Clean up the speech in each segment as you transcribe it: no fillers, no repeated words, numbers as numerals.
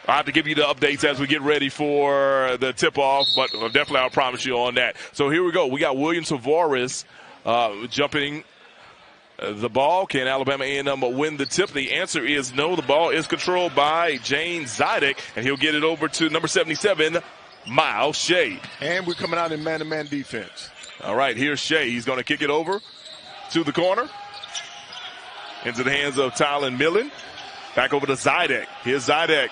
I'll have to give you the updates as we get ready for the tip-off, but definitely I'll promise you on that. So here we go. We got William Tavares jumping the ball. Can Alabama A&M win the tip? The answer is no. The ball is controlled by James Zidek, and he'll get it over to number 77, Myles Che. And we're coming out in man-to-man defense. All right, here's Che. He's going to kick it over to the corner. Into the hands of Tylen Millen. Back over to Zidek. Here's Zidek.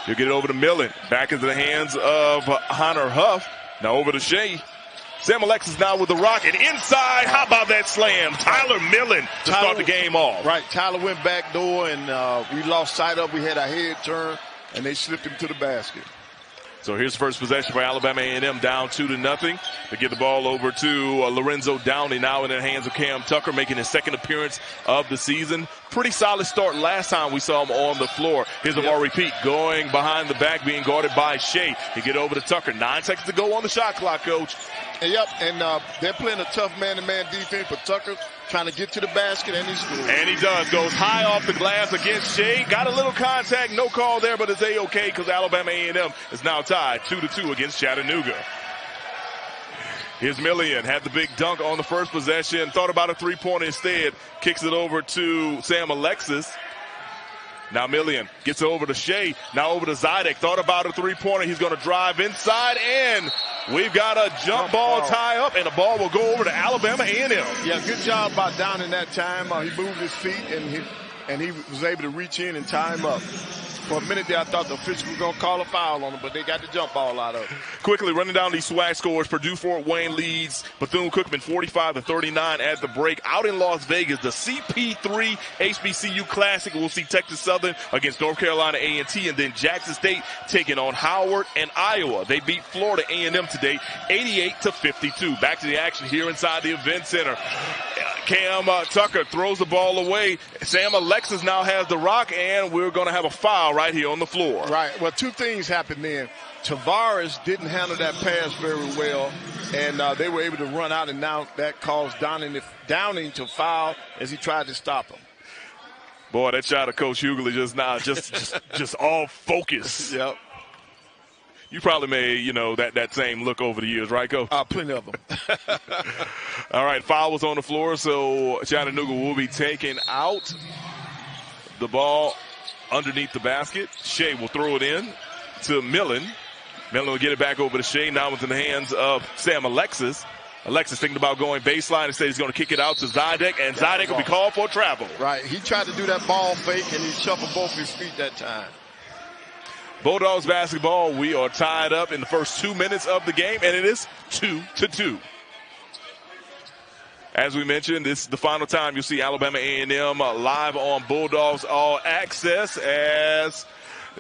He'll get it over to Millen. Back into the hands of Hunter Huff. Now over to Che. Sam Alexis now with the rock and inside. How about that slam? Tyler Millen to start the game off. Right. Tyler went back door and we lost sight of. We had our head turned and they slipped him to the basket. So here's the first possession for Alabama A&M, down 2-0. They get the ball over to Lorenzo Downey, now in the hands of Cam Tucker, making his second appearance of the season. Pretty solid start last time we saw him on the floor. Here's Amari Peet going behind the back, being guarded by Che. He get over to Tucker. 9 seconds to go on the shot clock, Coach. Yep, and they're playing a tough man-to-man defense, but Tucker trying to get to the basket, and he scores. And he does. Goes high off the glass against Che. Got a little contact, no call there, but it's A-okay because Alabama A&M is now tied 2-2 against Chattanooga. Here's Millian, had the big dunk on the first possession, thought about a three-pointer instead, kicks it over to Sam Alexis. Now Millian gets it over to Che, now over to Zidek, thought about a three-pointer, he's going to drive inside, and we've got a jump ball tie up, and the ball will go over to Alabama A&M. Yeah, good job by Downey that time. He moved his feet, and he was able to reach in and tie him up. For a minute there, I thought the official was going to call a foul on him, but they got the jump ball out of it. Quickly running down these SWAC scores, Purdue-Fort Wayne leads Bethune-Cookman 45-39 at the break. Out in Las Vegas, the CP3 HBCU Classic. We'll see Texas Southern against North Carolina A&T, and then Jackson State taking on Howard and Iowa. They beat Florida A&M today 88-52. Back to the action here inside the event center. Cam Tucker throws the ball away. Sam Alexis now has the rock, and we're going to have a foul right here on the floor. Right. Well, two things happened then. Tavares didn't handle that pass very well, and they were able to run out, and now that caused Downing to foul as he tried to stop him. Boy, that shot of Coach Hughley just now, just all focus. Yep. You probably made, that same look over the years, right, Coach? Plenty of them. All right, foul was on the floor, so Chattanooga will be taking out the ball underneath the basket. Che will throw it in to Millen. Millen will get it back over to Che. Now it's in the hands of Sam Alexis. Alexis thinking about going baseline. Instead, he's going to kick it out to Zidek, and Zidek will be called for travel. Right. He tried to do that ball fake, and he shuffled both his feet that time. Bulldogs basketball, we are tied up in the first 2 minutes of the game, and it is 2-2. As we mentioned, this is the final time you'll see Alabama A&M live on Bulldogs All Access as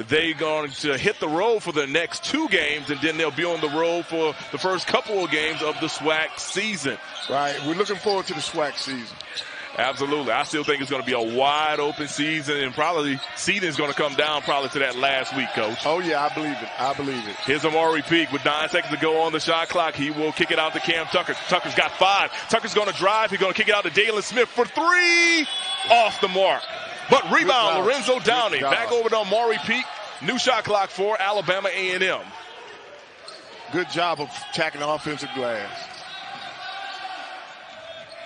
they're going to hit the road for the next 2 games, and then they'll be on the road for the first couple of games of the SWAC season. Right. We're looking forward to the SWAC season. Absolutely. I still think it's going to be a wide open season, and probably seeding is going to come down probably to that last week, Coach. Oh, yeah, I believe it. I believe it. Here's Amari Peet with 9 seconds to go on the shot clock. He will kick it out to Cam Tucker. Tucker's got 5. Tucker's going to drive. He's going to kick it out to Dalen Smith for 3. Off the mark. But rebound, Lorenzo Downey. Back over to Amari Peet. New shot clock for Alabama A&M. Good job of attacking the offensive glass.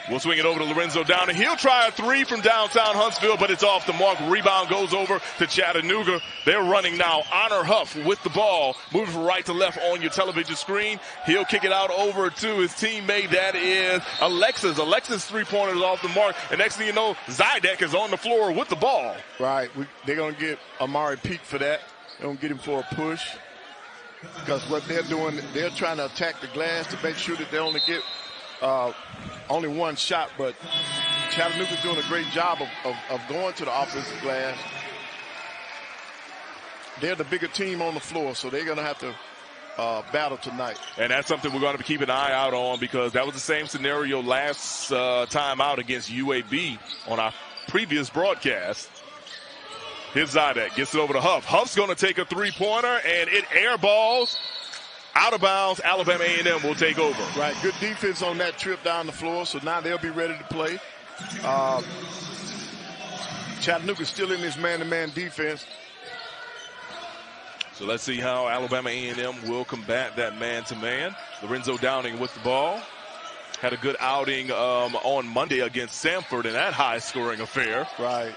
We'll swing it over to Lorenzo Downey. He'll try a 3 from downtown Huntsville, but it's off the mark. Rebound goes over to Chattanooga. They're running now. Honor Huff with the ball. Moving from right to left on your television screen. He'll kick it out over to his teammate. That is Alexis. Alexis' three-pointer is off the mark. And next thing you know, Zidek is on the floor with the ball. Right. They're going to get Amari Peet for that. They're going to get him for a push. Because what they're doing, they're trying to attack the glass to make sure that they only get only one shot, but Chattanooga's doing a great job of going to the offensive glass. They're the bigger team on the floor, so they're going to have to battle tonight. And that's something we're going to keep an eye out on, because that was the same scenario last time out against UAB on our previous broadcast. Here's Zidek, gets it over to Huff. Huff's going to take a three-pointer, and it airballs. Out of bounds, Alabama A&M will take over. Right, good defense on that trip down the floor, so now they'll be ready to play. Chattanooga's still in this man-to-man defense. So let's see how Alabama A&M will combat that man-to-man. Lorenzo Downing with the ball. Had a good outing on Monday against Samford in that high-scoring affair. Right.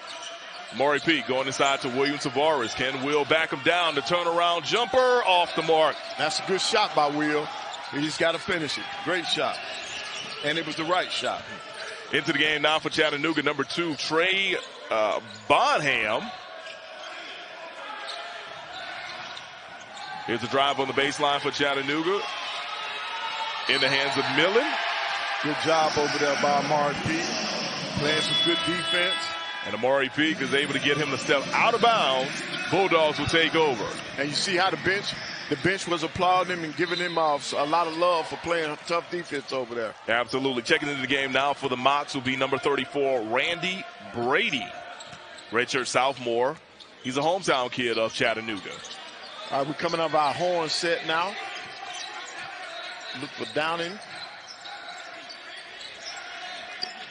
Amari Peak going inside to William Tavares. Can Will back him down? The turnaround jumper off the mark. That's a good shot by Will. He's got to finish it. Great shot. And it was the right shot. Into the game now for Chattanooga, number 2, Trey Bonham. Here's a drive on the baseline for Chattanooga. In the hands of Millen. Good job over there by Amari Peak. Playing some good defense. And Amari Peak is able to get him to step out of bounds. Bulldogs will take over. And you see how the bench was applauding him and giving him a lot of love for playing tough defense over there. Absolutely. Checking into the game now for the Mocs will be number 34, Randy Brady. Redshirt sophomore. He's a hometown kid of Chattanooga. All right, we're coming up our horn set now. Look for Downing.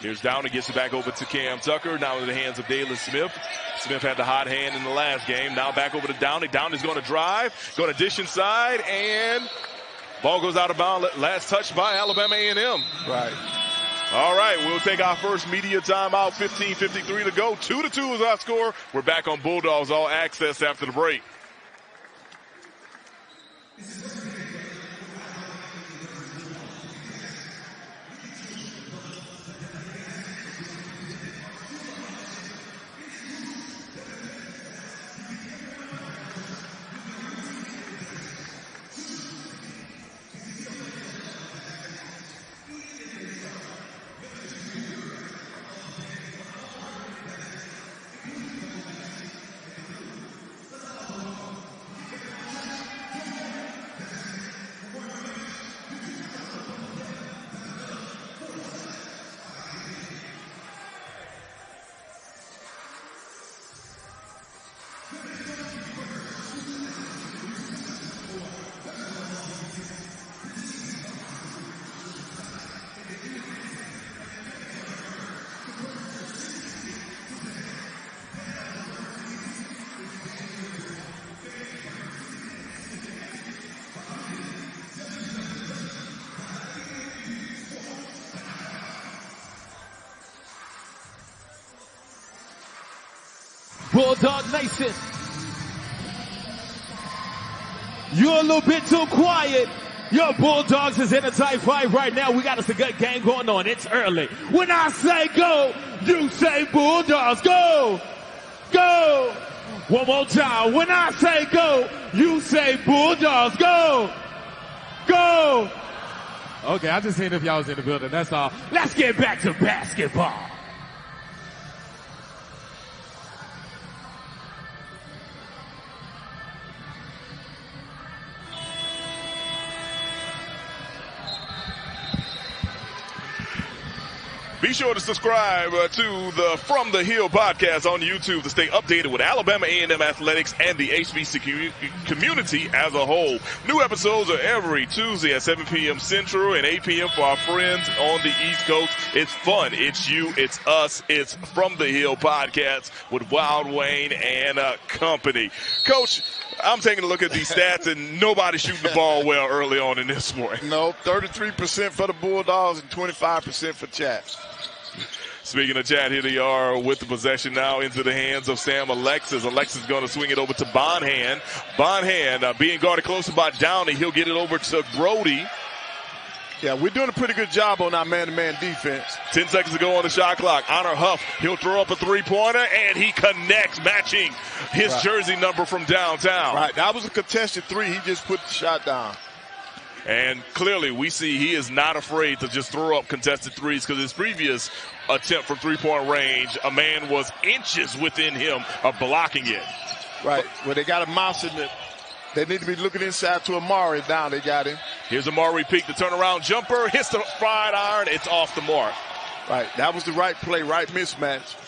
Here's Downing, gets it back over to Cam Tucker. Now in the hands of Dalen Smith. Smith had the hot hand in the last game. Now back over to Downing. Downing's going to drive, going to dish inside, and ball goes out of bounds. Last touch by Alabama A&M. Right. All right, we'll take our first media timeout. 15:53 to go. 2-2 is our score. We're back on Bulldogs All Access after the break. Bulldog Nation, you're a little bit too quiet. Your Bulldogs is in a tight fight right now. We got us a good game going on. It's early. When I say go, you say Bulldogs. Go! Go! One more time. When I say go, you say Bulldogs. Go! Go! Okay, I just seen if y'all was in the building. That's all. Let's get back to basketball. Be sure to subscribe to the From the Hill podcast on YouTube to stay updated with Alabama A&M athletics and the HBCU community as a whole. New episodes are every Tuesday at 7 p.m. Central and 8 p.m. for our friends on the East Coast. It's fun. It's you. It's us. It's From the Hill podcast with Wild Wayne and company. Coach, I'm taking a look at these stats, and nobody's shooting the ball well early on in this one. No, 33% for the Bulldogs and 25% for Chat. Speaking of Chat, here they are with the possession now into the hands of Sam Alexis. Alexis going to swing it over to Bonham. Bonham being guarded closer by Downey. He'll get it over to Brody. Yeah, we're doing a pretty good job on our man-to-man defense. 10 seconds to go on the shot clock. Honor Huff, he'll throw up a three-pointer, and he connects, matching his jersey number from downtown. Right, that was a contested three. He just put the shot down. And clearly we see he is not afraid to just throw up contested threes, because his previous attempt from three-point range, a man was inches within him of blocking it. Right, well, they got a mouse in it. They need to be looking inside to Amari. Down, they got him. Here's Amari Peak, the turnaround jumper, hits the fried iron, it's off the mark. Right, that was the right play, right mismatch.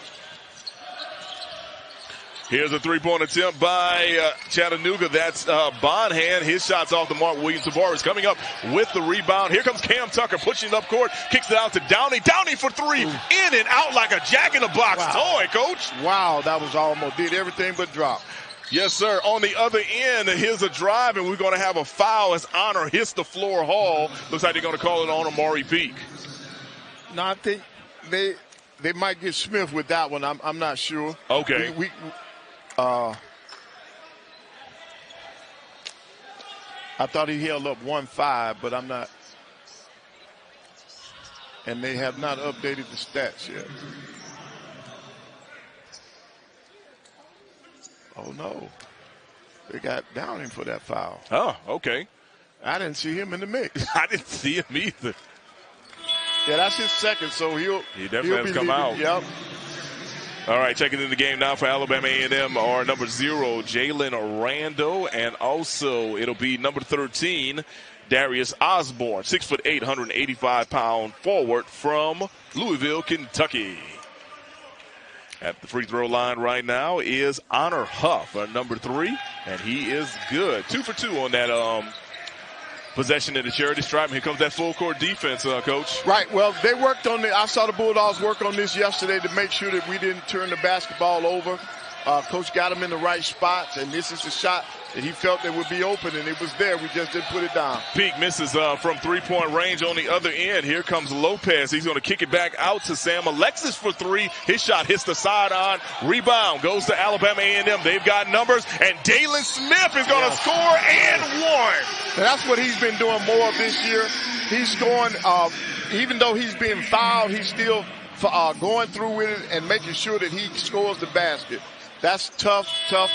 Here's a three-point attempt by Chattanooga. That's Bonham. His shot's off the mark. William Tavares coming up with the rebound. Here comes Cam Tucker pushing it up court. Kicks it out to Downey. Downey for three. Ooh. In and out like a jack-in-the-box toy, Coach. Wow, that was almost did everything but drop. Yes, sir. On the other end, here's a drive, and we're going to have a foul as Honor hits the floor hall. Looks like they're going to call it on Amari Peak. No, I think they might get Smith with that one. I'm not sure. Okay. I thought he held up 1-5, but I'm not. And they have not updated the stats yet. Oh, no. They got Downing for that foul. Oh, okay. I didn't see him in the mix. I didn't see him either. Yeah, that's his second, so he definitely has come out. Yep. All right, checking in the game now for Alabama A&M are number 0, Jalen Rando, and also it'll be number 13, Darius Osborne, 6'8", 185-pound forward from Louisville, Kentucky. At the free throw line right now is Honor Huff, number 3, and he is good. 2 for 2 on that possession in the charity stripe. Here comes that full court defense, Coach. Right. Well, they worked on it. I saw the Bulldogs work on this yesterday to make sure that we didn't turn the basketball over. Coach got him in the right spots, and this is the shot that he felt that would be open, and it was there. We just didn't put it down. Peak misses from three-point range on the other end. Here comes Lopez. He's going to kick it back out to Sam Alexis for 3. His shot hits the sideline. Rebound goes to Alabama A&M. They've got numbers, and Dalen Smith is going to score and one. And that's what he's been doing more of this year. He's scoring, even though he's being fouled, he's still going through with it and making sure that he scores the basket. That's tough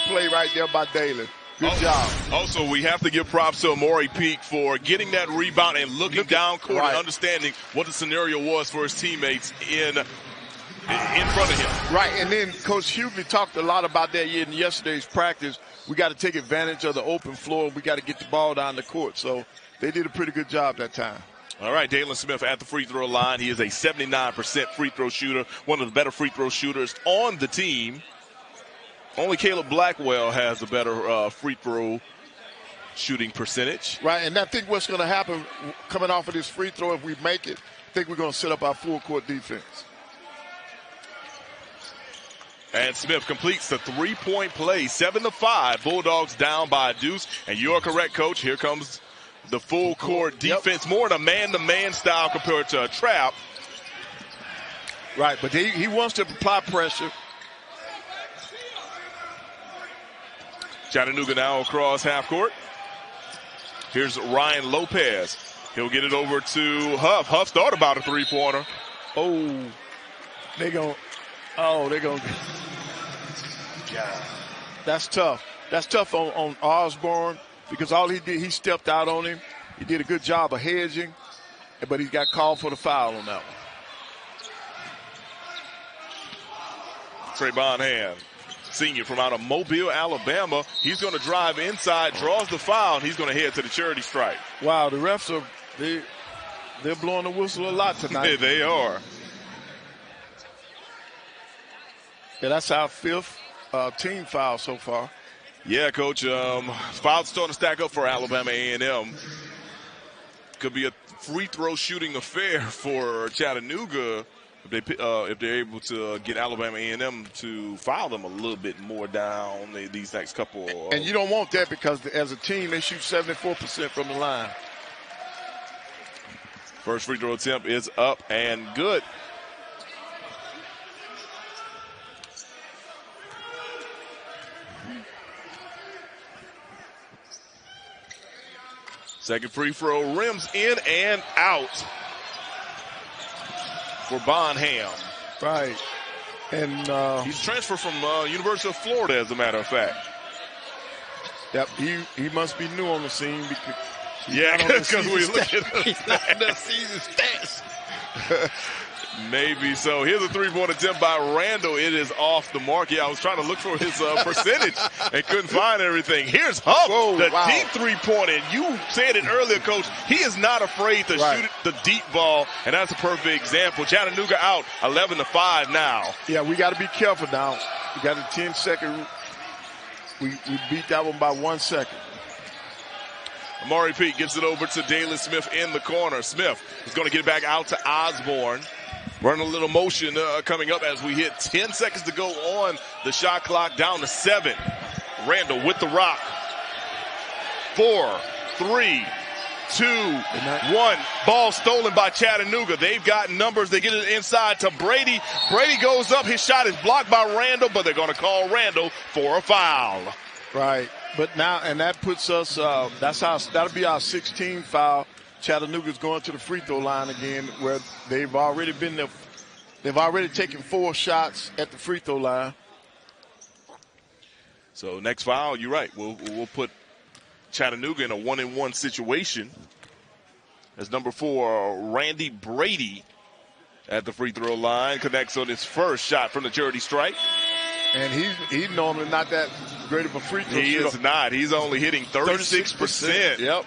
play right there by Dalen. Good job. Also, we have to give props to Amari Peak for getting that rebound and looking down court and understanding what the scenario was for his teammates in front of him. Right, and then Coach Hughley talked a lot about that in yesterday's practice. We got to take advantage of the open floor. We got to get the ball down the court. So they did a pretty good job that time. All right, Dalen Smith at the free throw line. He is a 79% free throw shooter, one of the better free throw shooters on the team. Only Caleb Blackwell has a better free throw shooting percentage. Right, and I think what's going to happen coming off of this free throw, if we make it, I think we're going to set up our full court defense. And Smith completes the three-point play, 7-5. Bulldogs down by a deuce. And you are correct, Coach. Here comes the full court defense, more in a man-to-man style compared to a trap. Right, but he wants to apply pressure. Chattanooga now across half court. Here's Ryan Lopez. He'll get it over to Huff. Huff's thought about a three-pointer. They're going. Yeah. That's tough. That's tough on Osborne because all he did, he stepped out on him. He did a good job of hedging, but he got called for the foul on that one. Trey Bonham, senior from out of Mobile, Alabama. He's going to drive inside, draws the foul, and he's going to head to the charity stripe. Wow, the refs they're blowing the whistle a lot tonight. They are. Yeah, that's our 5th team foul so far. Yeah, Coach. Fouls starting to stack up for Alabama A&M. Could be a free throw shooting affair for Chattanooga if they're able to get Alabama A&M to foul them a little bit more down these next couple. And you don't want that because as a team they shoot 74% from the line. First free throw attempt is up and good. Second free throw rims in and out for Bonham. Right. And he's transferred from University of Florida, as a matter of fact. Yep, he must be new on the scene because we look at he's not in the season stats. Maybe so. Here's a three-point attempt by Randall. It is off the mark. Yeah, I was trying to look for his percentage and couldn't find everything. Here's Huff, deep three-pointer. You said it earlier, Coach. He is not afraid to shoot the deep ball, and that's a perfect example. Chattanooga out 11-5 now. Yeah, we got to be careful now. We got a 10-second. We beat that one by 1 second. Amari Peak gives it over to Dalen Smith in the corner. Smith is going to get it back out to Osborne. Running a little motion coming up as we hit 10 seconds to go on the shot clock, down to 7. Randall with the rock. 4, 3, 2, 1. Ball stolen by Chattanooga. They've got numbers. They get it inside to Brady. Brady goes up. His shot is blocked by Randall, but they're going to call Randall for a foul. Right. But now, and that puts us, that'll be our 16th foul. Chattanooga's going to the free throw line again, where they've already been there. They've already taken 4 shots at the free throw line. So next foul, you're right. We'll put Chattanooga in a 1-and-1 situation. As number 4, Randy Brady at the free throw line connects on his first shot from the charity stripe. And he's normally not that great of a free throw. He is not. He's only hitting 36%. Yep.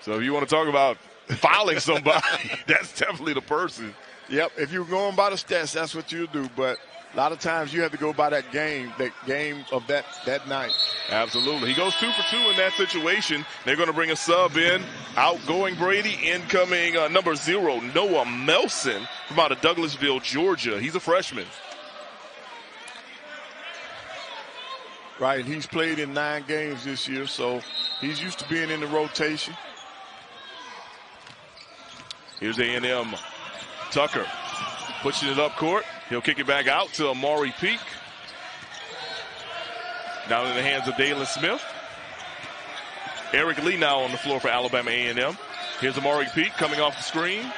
So if you want to talk about fouling somebody, that's definitely the person. Yep. If you're going by the stats, that's what you'll do. But a lot of times you have to go by that game of that night. Absolutely. He goes 2 for 2 in that situation. They're going to bring a sub in. Outgoing Brady, incoming number 0, Noah Melson from out of Douglasville, Georgia. He's a freshman. Right, and he's played in 9 games this year, so he's used to being in the rotation. Here's A&M Tucker pushing it up court. He'll kick it back out to Amari Peak. Down in the hands of Dalen Smith. Eric Lee now on the floor for Alabama A&M. Here's Amari Peak coming off the screen.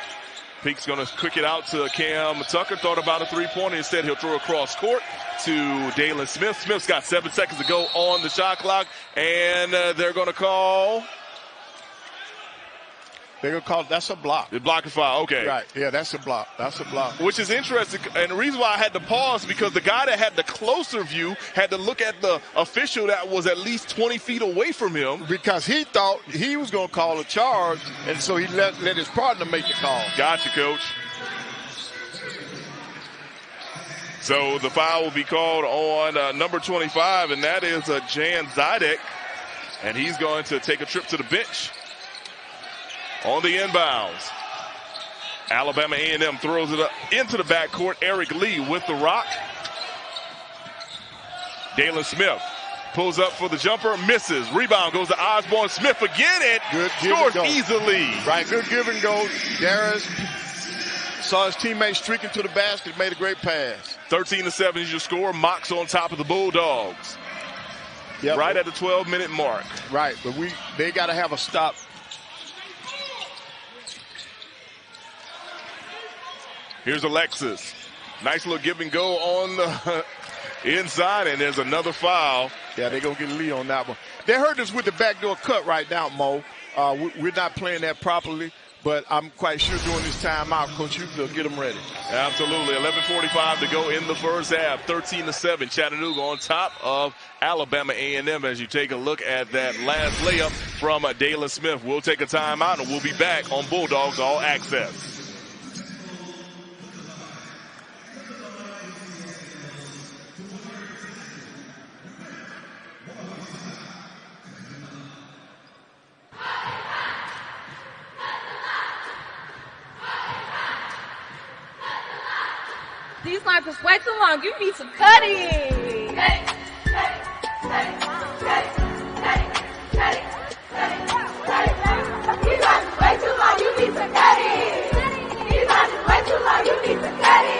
Peak's going to kick it out to Cam Tucker. Thought about a three-pointer. Instead, he'll throw across court to Dalen Smith. Smith's got 7 seconds to go on the shot clock. And they're going to call... They're going to call, that's a block. The block and foul, okay. Right, yeah, that's a block. That's a block. Which is interesting, and the reason why I had to pause, because the guy that had the closer view had to look at the official that was at least 20 feet away from him. Because he thought he was going to call a charge, and so he let his partner make the call. Gotcha, Coach. So the foul will be called on number 25, and that is Jan Zidek, and he's going to take a trip to the bench. On the inbounds, Alabama A&M throws it up into the backcourt. Eric Lee with the rock. Dalen Smith pulls up for the jumper, misses. Rebound goes to Osborne. Smith again and good scores easily. Right, good give and go. Darius saw his teammate streaking to the basket, made a great pass. 13-7 is your score. Mox on top of the Bulldogs. Yep. Right at the 12-minute mark. Right, but they got to have a stop. Here's Alexis. Nice little give and go on the inside, and there's another foul. Yeah, they're going to get a lead on that one. They hurt us with the backdoor cut right now, Mo. We're not playing that properly, but I'm quite sure during this timeout, Coach Hughes will get them ready. Absolutely. 11:45 to go in the first half. 13-7. Chattanooga on top of Alabama A&M as you take a look at that last layup from Dalen Smith. We'll take a timeout, and we'll be back on Bulldogs All Access. These lines are way too long. You need some cutting. You guys are way too long. You need some cutting. These lines are way too long. You need some cutting.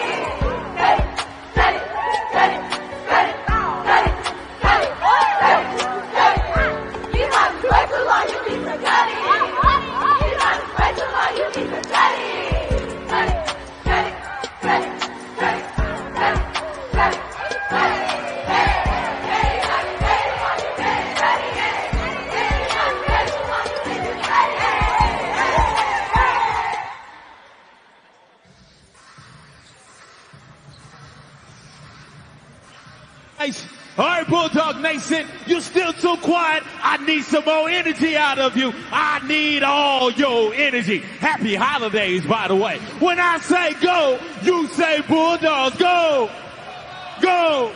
These lines are way too long. You need some cutting. These lines are way too long. You need some cutting. All right, Bulldog Nation, you're still too quiet. I need some more energy out of you. I need all your energy. Happy holidays, by the way. When I say go, you say Bulldogs, go. Go.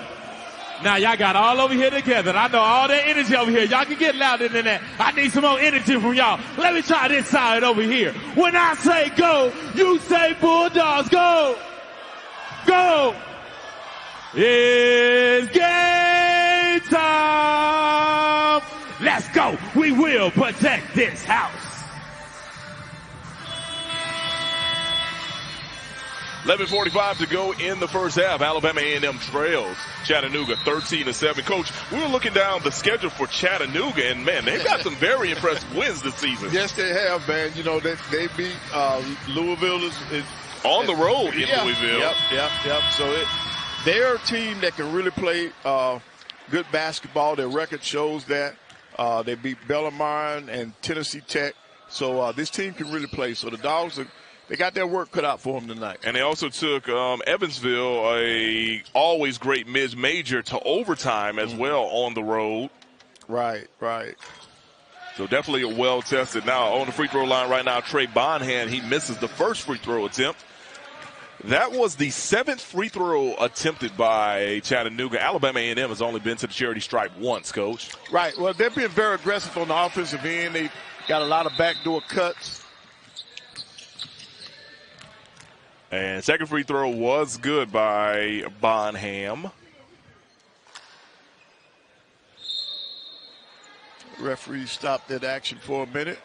Now, y'all got all over here together. I know all that energy over here. Y'all can get louder than that. I need some more energy from y'all. Let me try this side over here. When I say go, you say Bulldogs, go. Go. It's game. Let's go. We will protect this house. 11:45 to go in the first half. Alabama A&M trails Chattanooga 13-7. Coach, we were looking down the schedule for Chattanooga, and man, they've got some very impressive wins this season. Yes, they have, man. You know, they beat Louisville is on the road in Louisville. Yep. So they're a team that can really play good basketball. Their record shows that. They beat Bellarmine and Tennessee Tech. So this team can really play. So the Dogs they got their work cut out for them tonight. And they also took Evansville, a always great mid-major, to overtime as well on the road. Right. So definitely a well-tested. Now on the free throw line right now, Trey Bonham, he misses the first free throw attempt. That was the 7th free throw attempted by Chattanooga. Alabama A&M has only been to the charity stripe once, Coach. Right. Well, they've been very aggressive on the offensive end. They got a lot of backdoor cuts. And second free throw was good by Bonham. Referee stopped that action for a minute.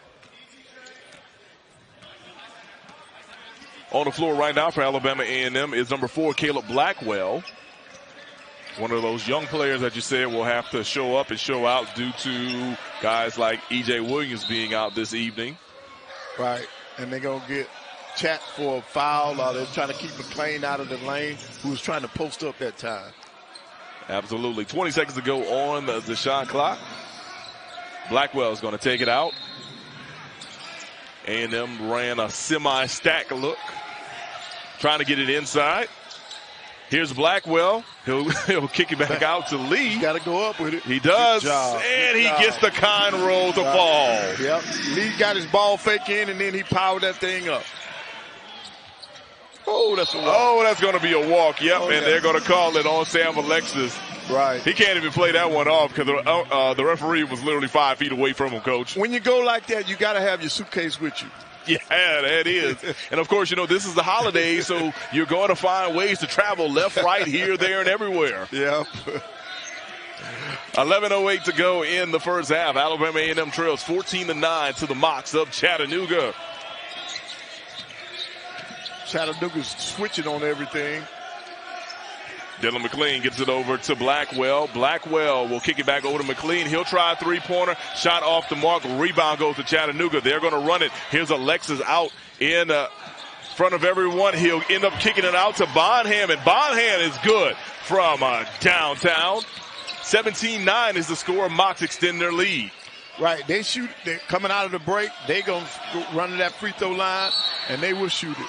On the floor right now for Alabama A&M is number 4, Caleb Blackwell. One of those young players that you said will have to show up and show out due to guys like E.J. Williams being out this evening. Right, and they're going to get Chat for a foul. They're trying to keep McClain out of the lane, who was trying to post up that time. Absolutely. 20 seconds to go on the shot clock. Blackwell is going to take it out. A&M ran a semi-stack look, trying to get it inside. Here's Blackwell. He'll kick it back out to Lee. Got to go up with it. He does, and he gets the kind roll to fall. Yep. Lee got his ball fake in, and then he powered that thing up. Oh, that's a walk. Oh, that's going to be a walk. Yep, and they're going to call it on Sam Alexis. Right. He can't even play that one off because the referee was literally 5 feet away from him, Coach. When you go like that, you got to have your suitcase with you. Yeah, that is. And, of course, you know, this is the holidays, so you're going to find ways to travel left, right, here, there, and everywhere. Yep. 11:08 to go in the first half. Alabama A&M trails 14-9 to the Mocs of Chattanooga. Chattanooga's switching on everything. Dylan McLean gets it over to Blackwell. Blackwell will kick it back over to McLean. He'll try a three-pointer. Shot off the mark. Rebound goes to Chattanooga. They're going to run it. Here's Alexis out in front of everyone. He'll end up kicking it out to Bonham, and Bonham is good from downtown. 17-9 is the score. Mocs extend their lead. Right. They're coming out of the break. They're going to run to that free throw line, and they will shoot it.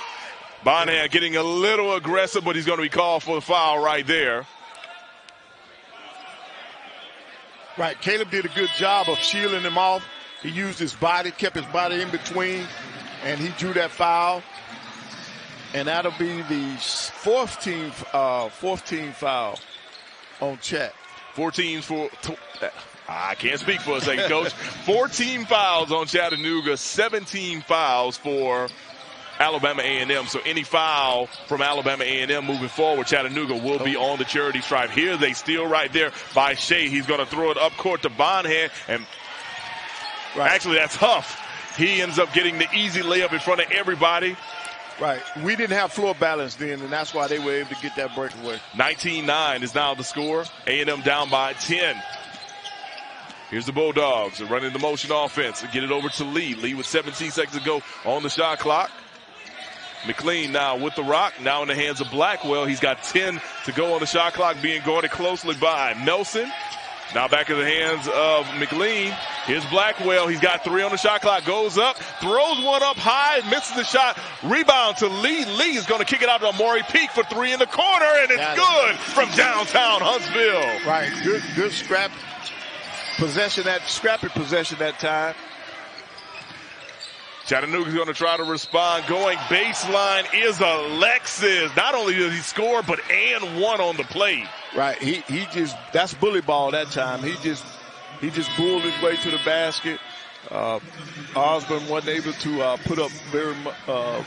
Bonham getting a little aggressive, but he's going to be called for the foul right there. Right. Caleb did a good job of shielding him off. He used his body, kept his body in between, and he drew that foul. And that'll be the fourth team foul on Chat. 14 for I can't speak for a second, Coach. 14 fouls on Chattanooga, 17 fouls for Alabama A&M. So any foul from Alabama A&M moving forward, Chattanooga will be on the charity stripe. Here's a steal right there by Che. He's going to throw it up court to Bonham, and actually that's Huff. He ends up getting the easy layup in front of everybody. Right. We didn't have floor balance then, and that's why they were able to get that breakaway. 19-9 is now the score. A&M down by 10. Here's the Bulldogs. They're running the motion offense. Get it over to Lee. Lee with 17 seconds to go on the shot clock. McLean now with the rock, now in the hands of Blackwell. He's got 10 to go on the shot clock, being guarded closely by Nelson. Now back in the hands of McLean. Here's Blackwell. He's got 3 on the shot clock. Goes up, throws one up high, misses the shot. Rebound to Lee. Lee is going to kick it out to Amari Peak for 3 in the corner, and it's good from downtown Huntsville. Right, good scrappy possession that time. Chattanooga's going to try to respond. Going baseline is Alexis. Not only does he score, but and one on the play. Right. He just, that's bully ball that time. He just bulled his way to the basket. Osborne wasn't able to put up very much.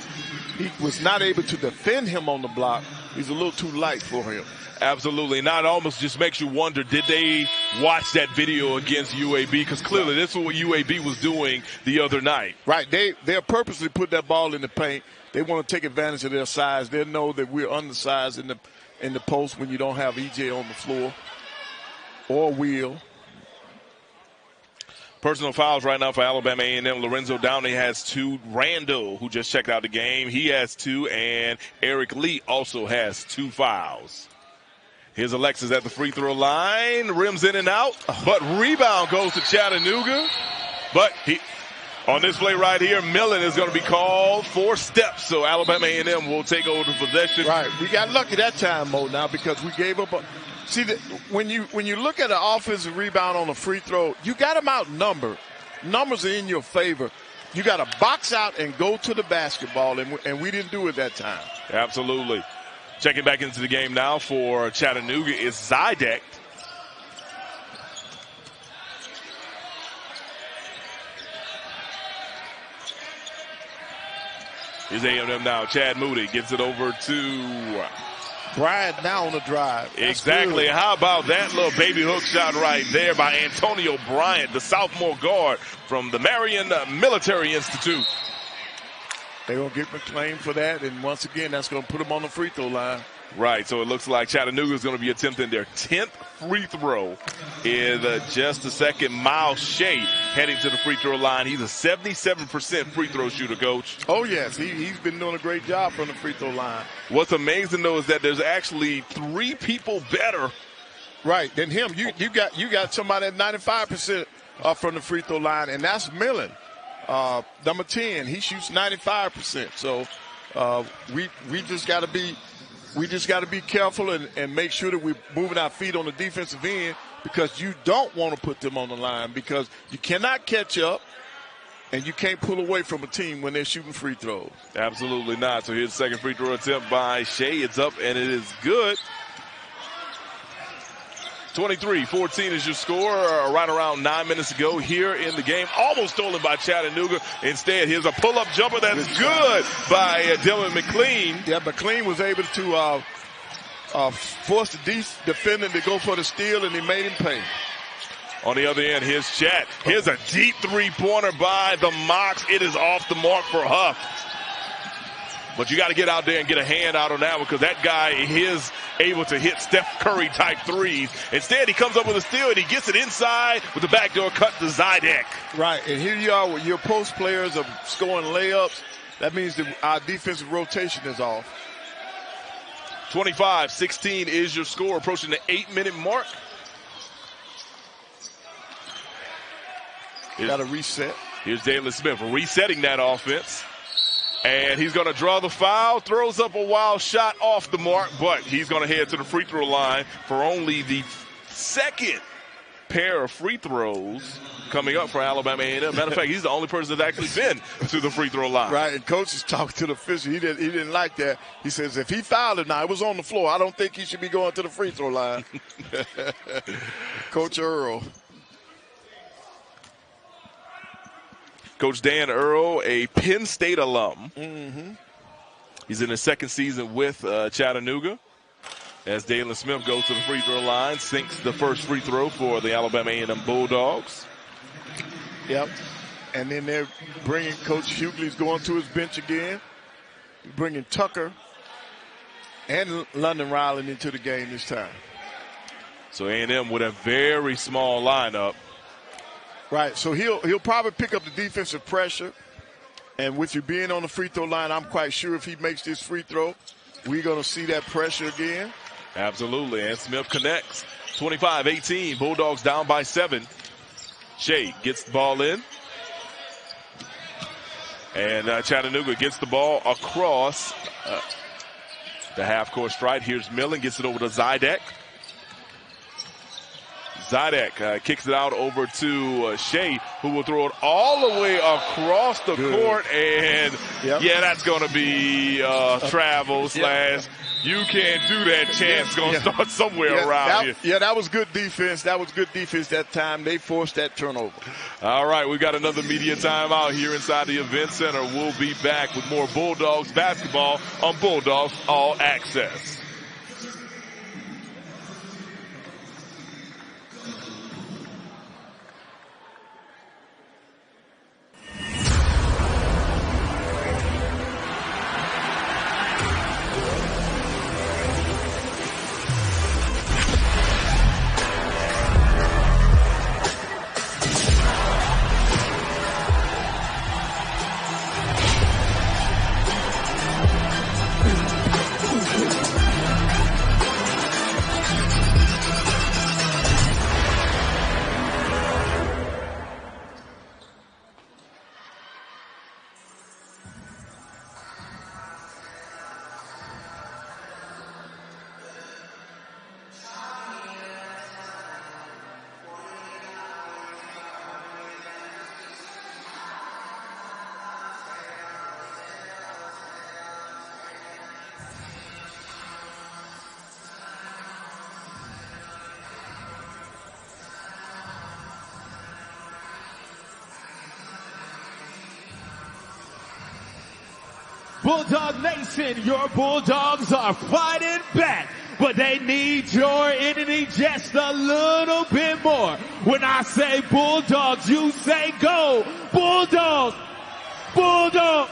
He was not able to defend him on the block. He's a little too light for him. Absolutely. Now it almost just makes you wonder, did they watch that video against UAB? Because clearly this is what UAB was doing the other night. Right. They'll purposely put that ball in the paint. They want to take advantage of their size. They know that we're undersized in the post when you don't have EJ on the floor or Will. Personal fouls right now for Alabama A&M. Lorenzo Downey has 2. Randall, who just checked out the game, he has 2. And Eric Lee also has 2 fouls. Here's Alexis at the free throw line. Rims in and out. But rebound goes to Chattanooga. But on this play right here, Millen is going to be called for steps. So Alabama A&M will take over the possession. Right. We got lucky that time, Mo, now, because we gave up a – see, when you look at an offensive rebound on a free throw, you got them outnumbered. Numbers are in your favor. You got to box out and go to the basketball, and we didn't do it that time. Absolutely. Checking back into the game now for Chattanooga is Zydek. Here's A&M now. Chad Moody gets it over to Bryant now on the drive. That's exactly. good. How about that little baby hook shot right there by Antonio Bryant, the sophomore guard from the Marion Military Institute. They're going to get McClain for that, and once again, that's going to put them on the free throw line. Right, so it looks like Chattanooga is going to be attempting their 10th free throw in just a second. Myles Che heading to the free throw line. He's a 77% free throw shooter, Coach. Oh, yes. He's been doing a great job from the free throw line. What's amazing, though, is that there's actually 3 people better. Right, than him. You got somebody at 95% from the free throw line, and that's Millen. Number 10, he shoots 95%. So we just got to be careful and make sure that we're moving our feet on the defensive end, because you don't want to put them on the line, because you cannot catch up and you can't pull away from a team when they're shooting free throws. Absolutely not. So here's the second free throw attempt by Che. It's up and it is good. 23-14 is your score right around 9 minutes ago here in the game. Almost stolen by Chattanooga. Instead, here's a pull-up jumper that's good by Dylan McLean. Yeah, McLean was able to force the defender to go for the steal, and he made him pay. On the other end, here's Chat. Here's a deep three-pointer by the Mocs. It is off the mark for Huff. But you got to get out there and get a hand out on that one, because that guy is able to hit Steph Curry type threes. Instead, he comes up with a steal and he gets it inside with the backdoor cut to Zydek. Right, and here you are with your post players of scoring layups. That means that our defensive rotation is off. 25-16 is your score, approaching the 8-minute mark. Got to reset. Here's Dalen Smith resetting that offense. And he's going to draw the foul, throws up a wild shot off the mark, but he's going to head to the free throw line for only the second pair of free throws coming up for Alabama A&M. Matter of fact, he's the only person that's actually been to the free throw line. Right, and Coach is talking to the official. He didn't like that. He says if he fouled it now, it was on the floor. I don't think he should be going to the free throw line. Coach Earl. Coach Dan Earl, a Penn State alum. Mm-hmm. He's in his second season with Chattanooga. As Dalen Smith goes to the free throw line, sinks the first free throw for the Alabama A&M Bulldogs. Yep. And then they're bringing Coach Hughley's going to his bench again. Bringing Tucker and London Riley into the game this time. So A&M with a very small lineup. Right, so he'll probably pick up the defensive pressure. And with you being on the free throw line, I'm quite sure if he makes this free throw, we're going to see that pressure again. Absolutely, and Smith connects. 25-18, Bulldogs down by 7. Che gets the ball in. And Chattanooga gets the ball across the half-court stripe. Here's Millen, gets it over to Zydek. Zidek kicks it out over to Che, who will throw it all the way across the court. And, yeah, that's going to be travel slash you can't do that chance. Going to start somewhere around here. Yeah, that was good defense. That was good defense that time. They forced that turnover. All right, we've got another media timeout here inside the Event Center. We'll be back with more Bulldogs basketball on Bulldogs All Access. Bulldog Nation, your Bulldogs are fighting back, but they need your energy just a little bit more. When I say Bulldogs, you say go. Bulldogs! Bulldogs!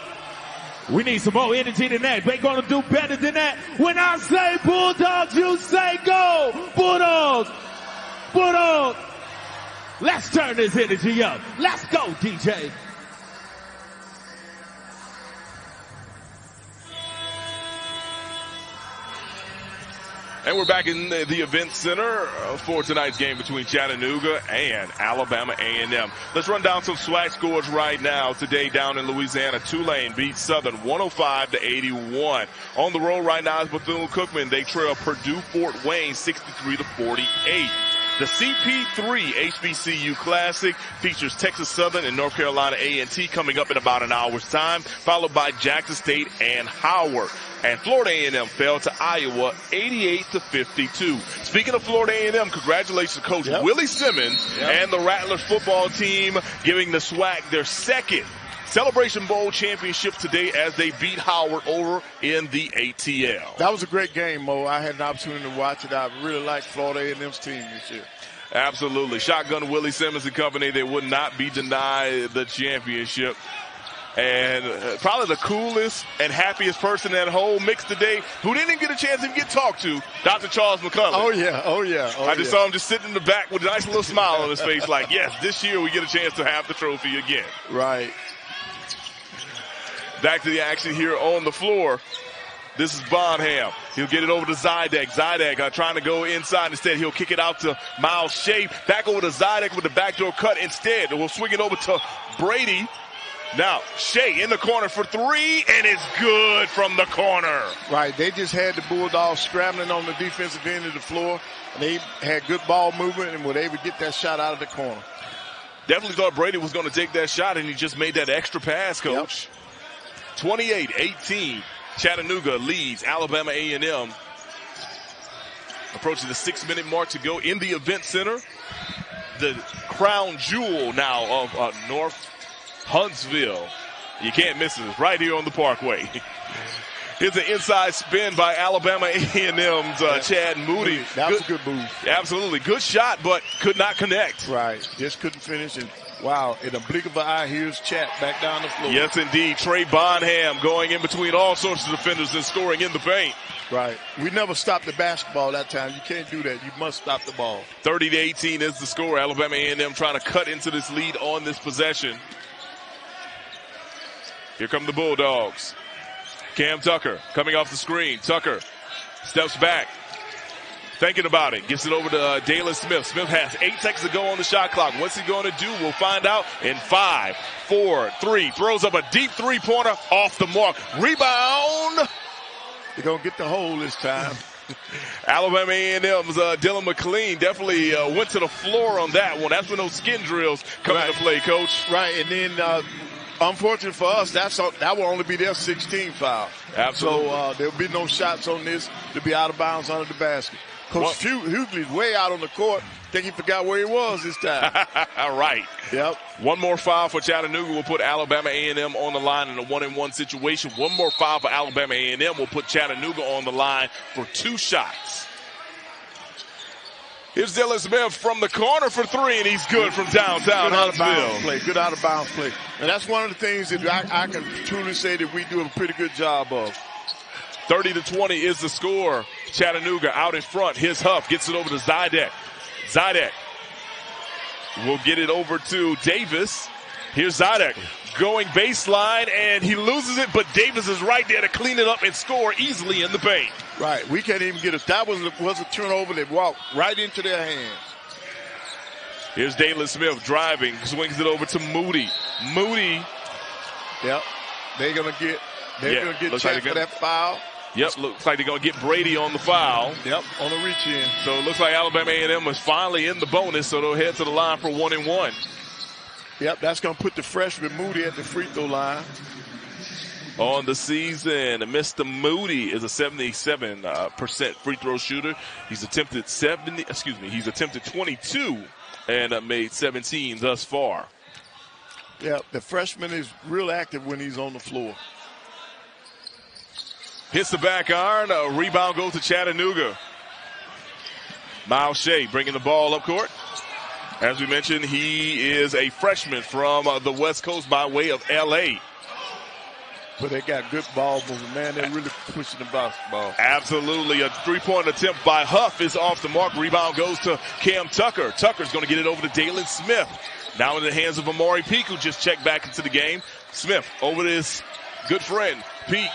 We need some more energy than that. They're going to do better than that. When I say Bulldogs, you say go. Bulldogs! Bulldogs! Let's turn this energy up. Let's go, DJ. And we're back in the Event Center for tonight's game between Chattanooga and Alabama A&M. Let's run down some SWAC scores right now. Today down in Louisiana, Tulane beats Southern 105-81. On the road right now is Bethune-Cookman. They trail Purdue-Fort Wayne 63-48. The CP3 HBCU Classic features Texas Southern and North Carolina A&T coming up in about an hour's time, followed by Jackson State and Howard. And Florida A&M fell to Iowa 88-52. Speaking of Florida A&M, congratulations to Coach Willie Simmons and the Rattlers football team, giving the SWAC their second Celebration Bowl championship today as they beat Howard over in the ATL. That was a great game, Mo. I had an opportunity to watch it. I really liked Florida A&M's team this year. Absolutely. Shotgun Willie Simmons and company, they would not be denied the championship. And probably the coolest and happiest person in that whole mix today, who didn't get a chance to get talked to, Dr. Charles McCullers. Oh, yeah. I just saw him just sitting in the back with a nice little smile on his face like, yes, this year we get a chance to have the trophy again. Right. Back to the action here on the floor. This is Bonham. He'll get it over to Zidek. Zidek trying to go inside. Instead, he'll kick it out to Myles Che. Back over to Zidek with the backdoor cut instead. We'll swing it over to Brady. Now, Che in the corner for three, and it's good from the corner. Right. They just had the Bulldogs scrambling on the defensive end of the floor. And they had good ball movement and were able to get that shot out of the corner. Definitely thought Brady was going to take that shot, and he just made that extra pass, Coach. 28-18, Chattanooga leads Alabama A&M. Approaching the 6-minute mark to go in the Event Center. The crown jewel now of North Huntsville. You can't miss it. It's right here on the Parkway. Here's an inside spin by Alabama A&M's Chad Moody. That was a good move. Absolutely. Good shot, but could not connect. Right. Just couldn't finish it. Wow, in a blink of an eye, here's Chat back down the floor. Yes, indeed. Trey Bonham going in between all sorts of defenders and scoring in the paint. Right. We never stopped the basketball that time. You can't do that. You must stop the ball. 30-18 is the score. Alabama A&M trying to cut into this lead on this possession. Here come the Bulldogs. Cam Tucker coming off the screen. Tucker steps back. Thinking about it. Gives it over to Dalen Smith. Smith has 8 seconds to go on the shot clock. What's he going to do? We'll find out in 5, 4, 3. Throws up a deep three-pointer off the mark. Rebound. They're going to get the hole this time. Alabama A&M's Dylan McLean definitely went to the floor on that one. That's when those skin drills come into play, Coach. Right, and then unfortunate for us, that will only be their 16th foul. Absolutely. So there'll be no shots on this to be out of bounds under the basket. Coach Hughley's way out on the court. Think he forgot where he was this time. Right. Yep. One more foul for Chattanooga will put Alabama A&M on the line in a 1-and-1 situation. One more foul for Alabama A&M will put Chattanooga on the line for 2 shots. Here's Dylan Smith from the corner for 3, and he's good from downtown. Good out-of-bounds play. Good out-of-bounds play. And that's one of the things that I can truly say that we do a pretty good job of. 30-20 is the score. Chattanooga out in front. Here's Huff. Gets it over to Zidek. Zidek will get it over to Davis. Here's Zidek going baseline, and he loses it, but Davis is right there to clean it up and score easily in the paint. Right. We can't even get it. That was a turnover that walked right into their hands. Here's Dylan Smith driving. Swings it over to Moody. Moody. Yep. They're going to get checked for that foul. Yep, looks like they're going to get Brady on the foul. Yep, on the reach in. So it looks like Alabama A&M was finally in the bonus, so they'll head to the line for 1-and-1. Yep, that's going to put the freshman Moody at the free throw line. On the season, Mr. Moody is a 77% free throw shooter. He's attempted 22 and made 17 thus far. Yeah, the freshman is real active when he's on the floor. Hits the back iron. A rebound goes to Chattanooga. Myles Che bringing the ball up court. As we mentioned, he is a freshman from the West Coast by way of L.A. But they got good ball movement, man. They're really pushing the basketball. Absolutely. A three-point attempt by Huff is off the mark. Rebound goes to Cam Tucker. Tucker's going to get it over to Dylan Smith. Now in the hands of Amari Peak, who just checked back into the game. Smith over to his good friend, Peak.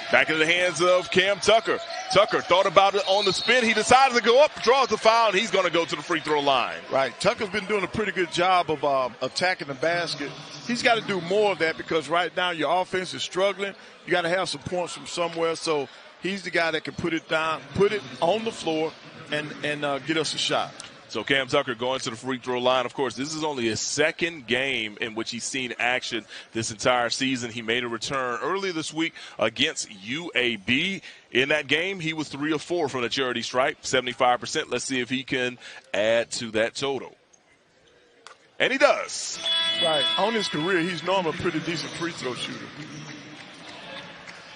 Back in the hands of Cam Tucker. Tucker thought about it on the spin. He decided to go up, draws the foul, and he's going to go to the free throw line. Right. Tucker's been doing a pretty good job of attacking the basket. He's got to do more of that because right now your offense is struggling. You got to have some points from somewhere. So he's the guy that can put it down, put it on the floor, and get us a shot. So Cam Tucker going to the free throw line. Of course, this is only his second game in which he's seen action this entire season. He made a return early this week against UAB. In that game, he was 3 of 4 from the charity stripe, 75%. Let's see if he can add to that total. And he does. Right. On his career, he's normally a pretty decent free throw shooter.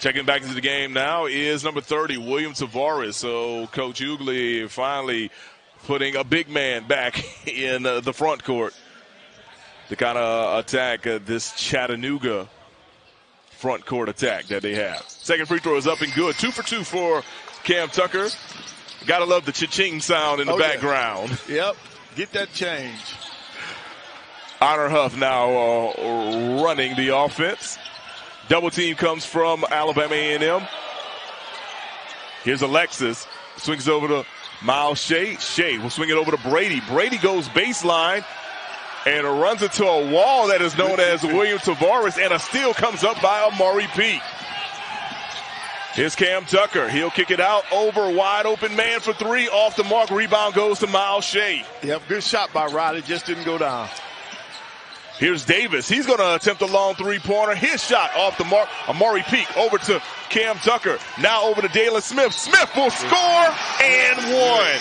Checking back into the game now is number 30, William Tavares. So Coach Hughley finally putting a big man back in the front court to kind of attack this Chattanooga front court attack that they have. Second free throw is up and good. 2 for 2 for Cam Tucker. Gotta love the cha-ching sound in the background. Yeah. Yep. Get that change. Honor Huff now running the offense. Double team comes from Alabama A&M. Here's Alexis. Swings over to Myles Che. Che will swing it over to Brady. Brady goes baseline and runs into a wall that is known as William Tavares, and a steal comes up by Amari Peak. Here's Cam Tucker. He'll kick it out over wide open man for 3. Off the mark. Rebound goes to Myles Che. Yep, good shot by Riley. Just didn't go down. Here's Davis. He's going to attempt a long three-pointer. His shot off the mark. Amari Peak over to Cam Tucker. Now over to Dylan Smith. Smith will score and one.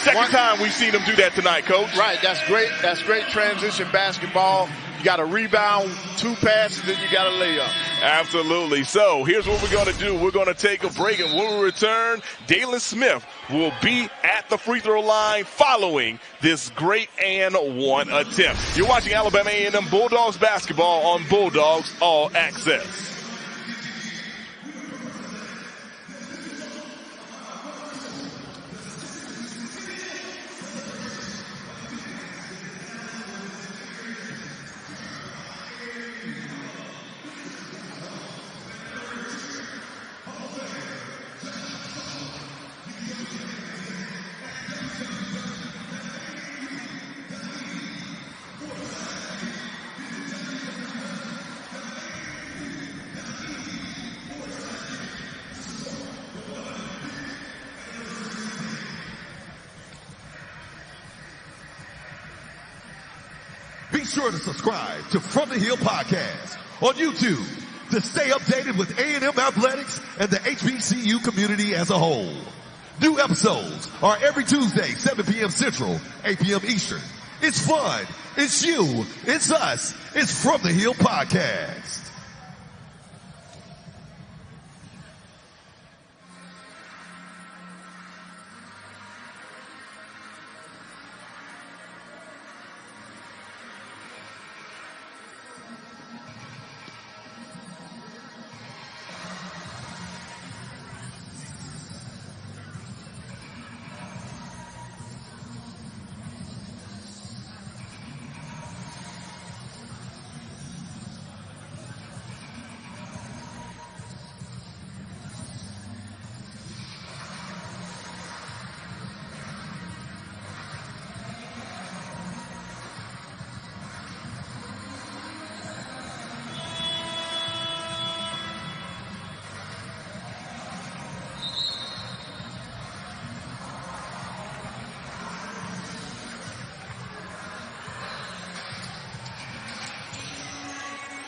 Second time we've seen him do that tonight, Coach. Right. That's great. That's great transition basketball. You got a rebound, 2 passes, and you got a layup. Absolutely. So here's what we're going to do. We're going to take a break, and when we return, Dylan Smith will be at the free throw line following this great and one attempt. You're watching Alabama A&M Bulldogs basketball on Bulldogs All Access. Be sure to subscribe to From the Hill Podcast on YouTube to stay updated with A&M athletics and the HBCU community as a whole. New episodes are every Tuesday, 7 p.m. Central, 8 p.m. Eastern. It's fun. It's you. It's us. It's From the Hill Podcast.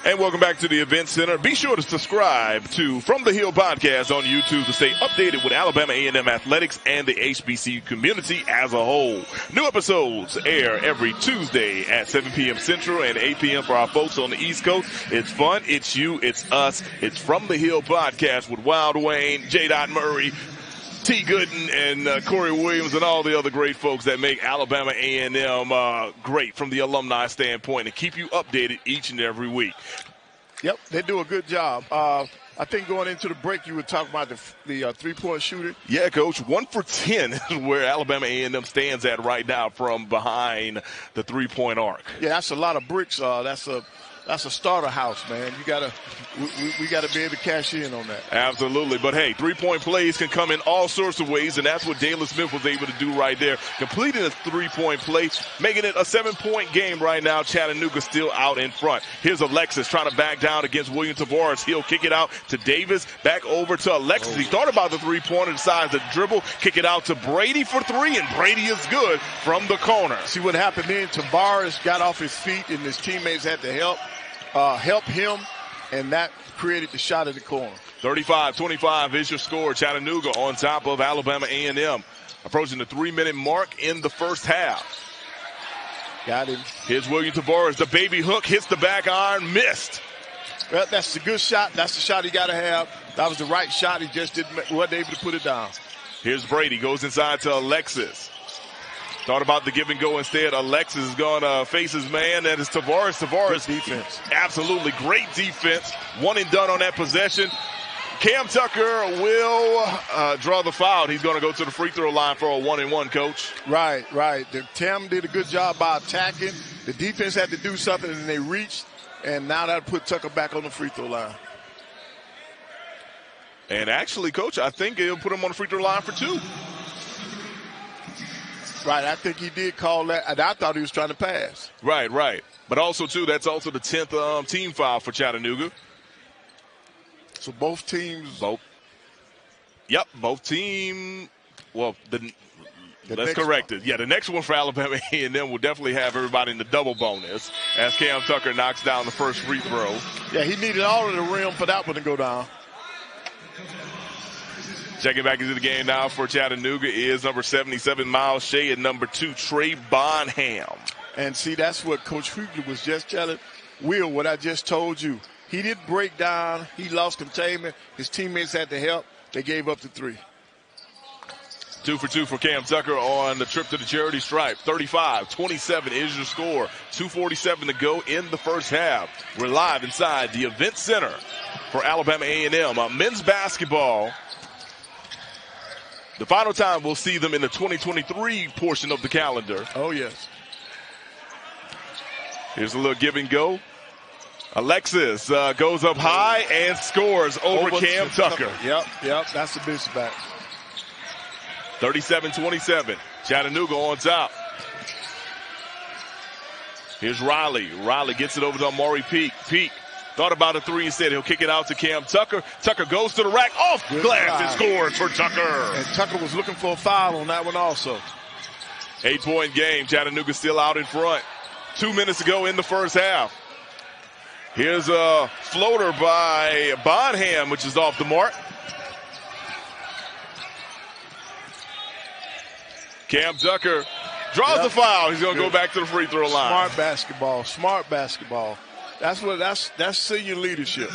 And welcome back to the Event Center. Be sure to subscribe to From the Hill Podcast on YouTube to stay updated with Alabama A&M athletics and the HBCU community as a whole. New episodes air every Tuesday at 7 p.m. Central and 8 p.m. for our folks on the East Coast. It's fun. It's you. It's us. It's From the Hill Podcast with Wild Wayne, J. Murray, T. Gooden, and Corey Williams, and all the other great folks that make Alabama A&M great from the alumni standpoint and keep you updated each and every week. Yep, they do a good job. I think going into the break, you were talking about the three-point shooter. Yeah, Coach, 1 for 10 is where Alabama A&M stands at right now from behind the three-point arc. Yeah, that's a lot of bricks. That's a starter house, man. We gotta be able to cash in on that. Absolutely. But hey, three-point plays can come in all sorts of ways, and that's what Dalen Smith was able to do right there. Completing a three-point play, making it a 7-point game right now. Chattanooga still out in front. Here's Alexis trying to back down against William Tavares. He'll kick it out to Davis, back over to Alexis. He thought about the three-pointer, decides to dribble, kick it out to Brady for three, and Brady is good from the corner. See what happened then? Tavares got off his feet, and his teammates had to help him, and that created the shot at the corner. 35-25 is your score. Chattanooga on top of Alabama A&M. Approaching the 3-minute mark in the first half. Got him. Here's William Tavares. The baby hook hits the back iron, missed. Well, that's a good shot. That's the shot he got to have. That was the right shot. He just wasn't able to put it down. Here's Brady. Goes inside to Alexis. Thought about the give and go instead. Alexis is going to face his man. That is Tavares. Tavares. Good defense. Absolutely great defense. One and done on that possession. Cam Tucker will draw the foul. He's going to go to the free throw line for a 1-and-1, Coach. Right. Tam did a good job by attacking. The defense had to do something, and they reached, and now that put Tucker back on the free throw line. And actually, Coach, I think he'll put him on the free throw line for 2. Right, I think he did call that, and I thought he was trying to pass. Right. But also, too, that's also the 10th team foul for Chattanooga. So both teams. Both team. Well, let's correct it. Yeah, the next one for Alabama A&M will definitely have everybody in the double bonus as Cam Tucker knocks down the first free throw. Yeah, he needed all of the rim for that one to go down. Checking back into the game now for Chattanooga is number 77, Myles Che, and number 2, Trey Bonham. And see, that's what Coach Hughley was just telling Will, what I just told you. He didn't break down. He lost containment. His teammates had to help. They gave up the 3. 2 for 2 for Cam Tucker on the trip to the charity stripe. 35-27 is your score. 2:47 to go in the first half. We're live inside the Event Center for Alabama A&M. Men's basketball. The final time we'll see them in the 2023 portion of the calendar. Oh, yes. Here's a little give and go. Alexis goes up high and scores over Cam Tucker. Yep. That's the big back. 37-27. Chattanooga on top. Here's Riley. Riley gets it over to Amari Peak. Peak thought about a 3 instead. He'll kick it out to Cam Tucker. Tucker goes to the rack. Off glass and scores for Tucker. And Tucker was looking for a foul on that one also. 8-point game. Chattanooga still out in front. 2 minutes to go in the first half. Here's a floater by Bonham, which is off the mark. Cam Tucker draws the foul. He's going to go back to the free throw line. Smart basketball. Smart basketball. That's senior leadership.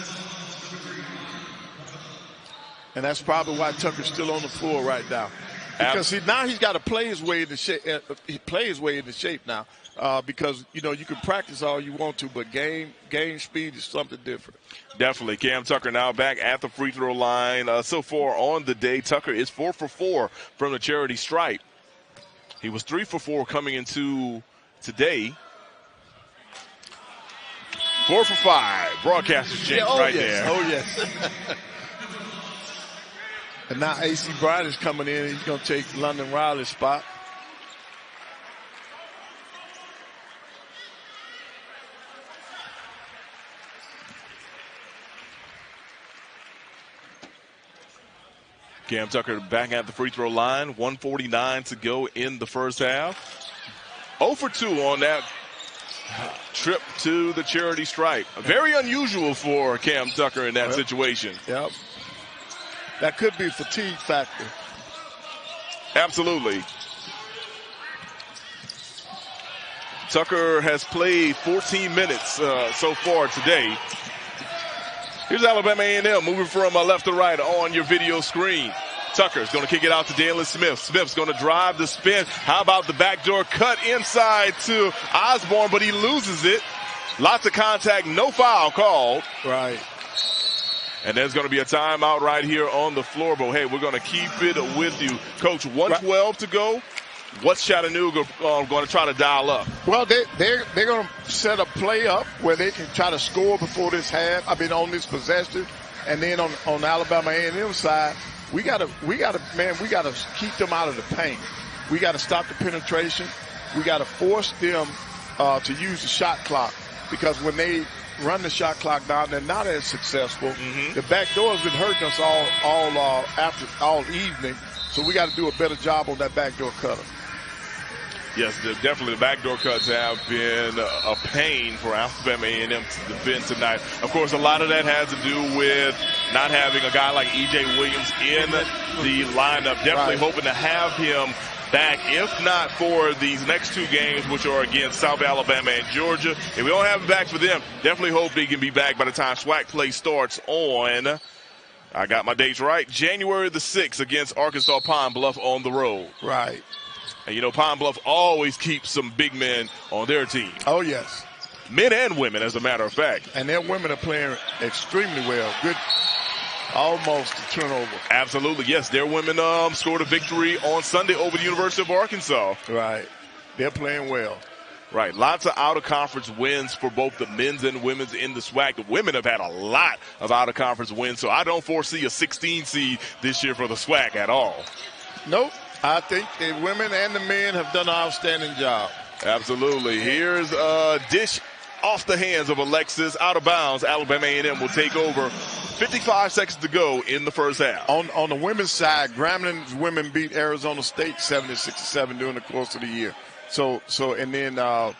And that's probably why Tucker's still on the floor right now. Because now he's got to play his way into shape. He play his way into shape now. Because you can practice all you want to, but game speed is something different. Definitely. Cam Tucker now back at the free throw line. So far on the day, Tucker is 4 for 4 from the charity stripe. He was 3 for 4 coming into today. 4 for 5. Broadcaster's jinx there. Oh, yes. And now A.C. Bryant is coming in. He's going to take London Riley's spot. Cam Tucker back at the free throw line. 1:49 to go in the first half. 0 for 2 on that trip to the charity stripe. Very unusual for Cam Tucker in that situation. Yep. That could be a fatigue factor. Absolutely. Tucker has played 14 minutes so far today. Here's Alabama A&M moving from left to right on your video screen. Tucker's going to kick it out to Dalen Smith. Smith's going to drive the spin. How about the backdoor cut inside to Osborne, but he loses it. Lots of contact, no foul called. Right. And there's going to be a timeout right here on the floor. But, hey, we're going to keep it with you. Coach, 1:12 to go. What's Chattanooga going to try to dial up? Well, they're going to set a play up where they can try to score before this half. On this possession, and then on Alabama A&M side, we got to keep them out of the paint. We got to stop the penetration. We got to force them to use the shot clock, because when they run the shot clock down, they're not as successful. Mm-hmm. The back door has been hurting us all evening, so we got to do a better job on that backdoor cutter. Yes, definitely the backdoor cuts have been a pain for Alabama A&M to defend tonight. Of course, a lot of that has to do with not having a guy like E.J. Williams in the lineup. Definitely hoping to have him back, if not for these next 2 games, which are against South Alabama and Georgia. If we don't have him back for them, definitely hope he can be back by the time SWAC play starts on, I got my dates right, January the 6th against Arkansas Pine Bluff on the road. Right. And, Pine Bluff always keeps some big men on their team. Oh, yes. Men and women, as a matter of fact. And their women are playing extremely well. Good. Almost a turnover. Absolutely, yes. Their women scored a victory on Sunday over the University of Arkansas. Right. They're playing well. Right. Lots of out-of-conference wins for both the men's and women's in the SWAC. The women have had a lot of out-of-conference wins, so I don't foresee a 16 seed this year for the SWAC at all. Nope. I think the women and the men have done an outstanding job. Absolutely. Here's a dish off the hands of Alexis, out of bounds. Alabama A&M will take over. 55 seconds to go in the first half. On the women's side, Gramblin's women beat Arizona State 76-7 during the course of the year. And then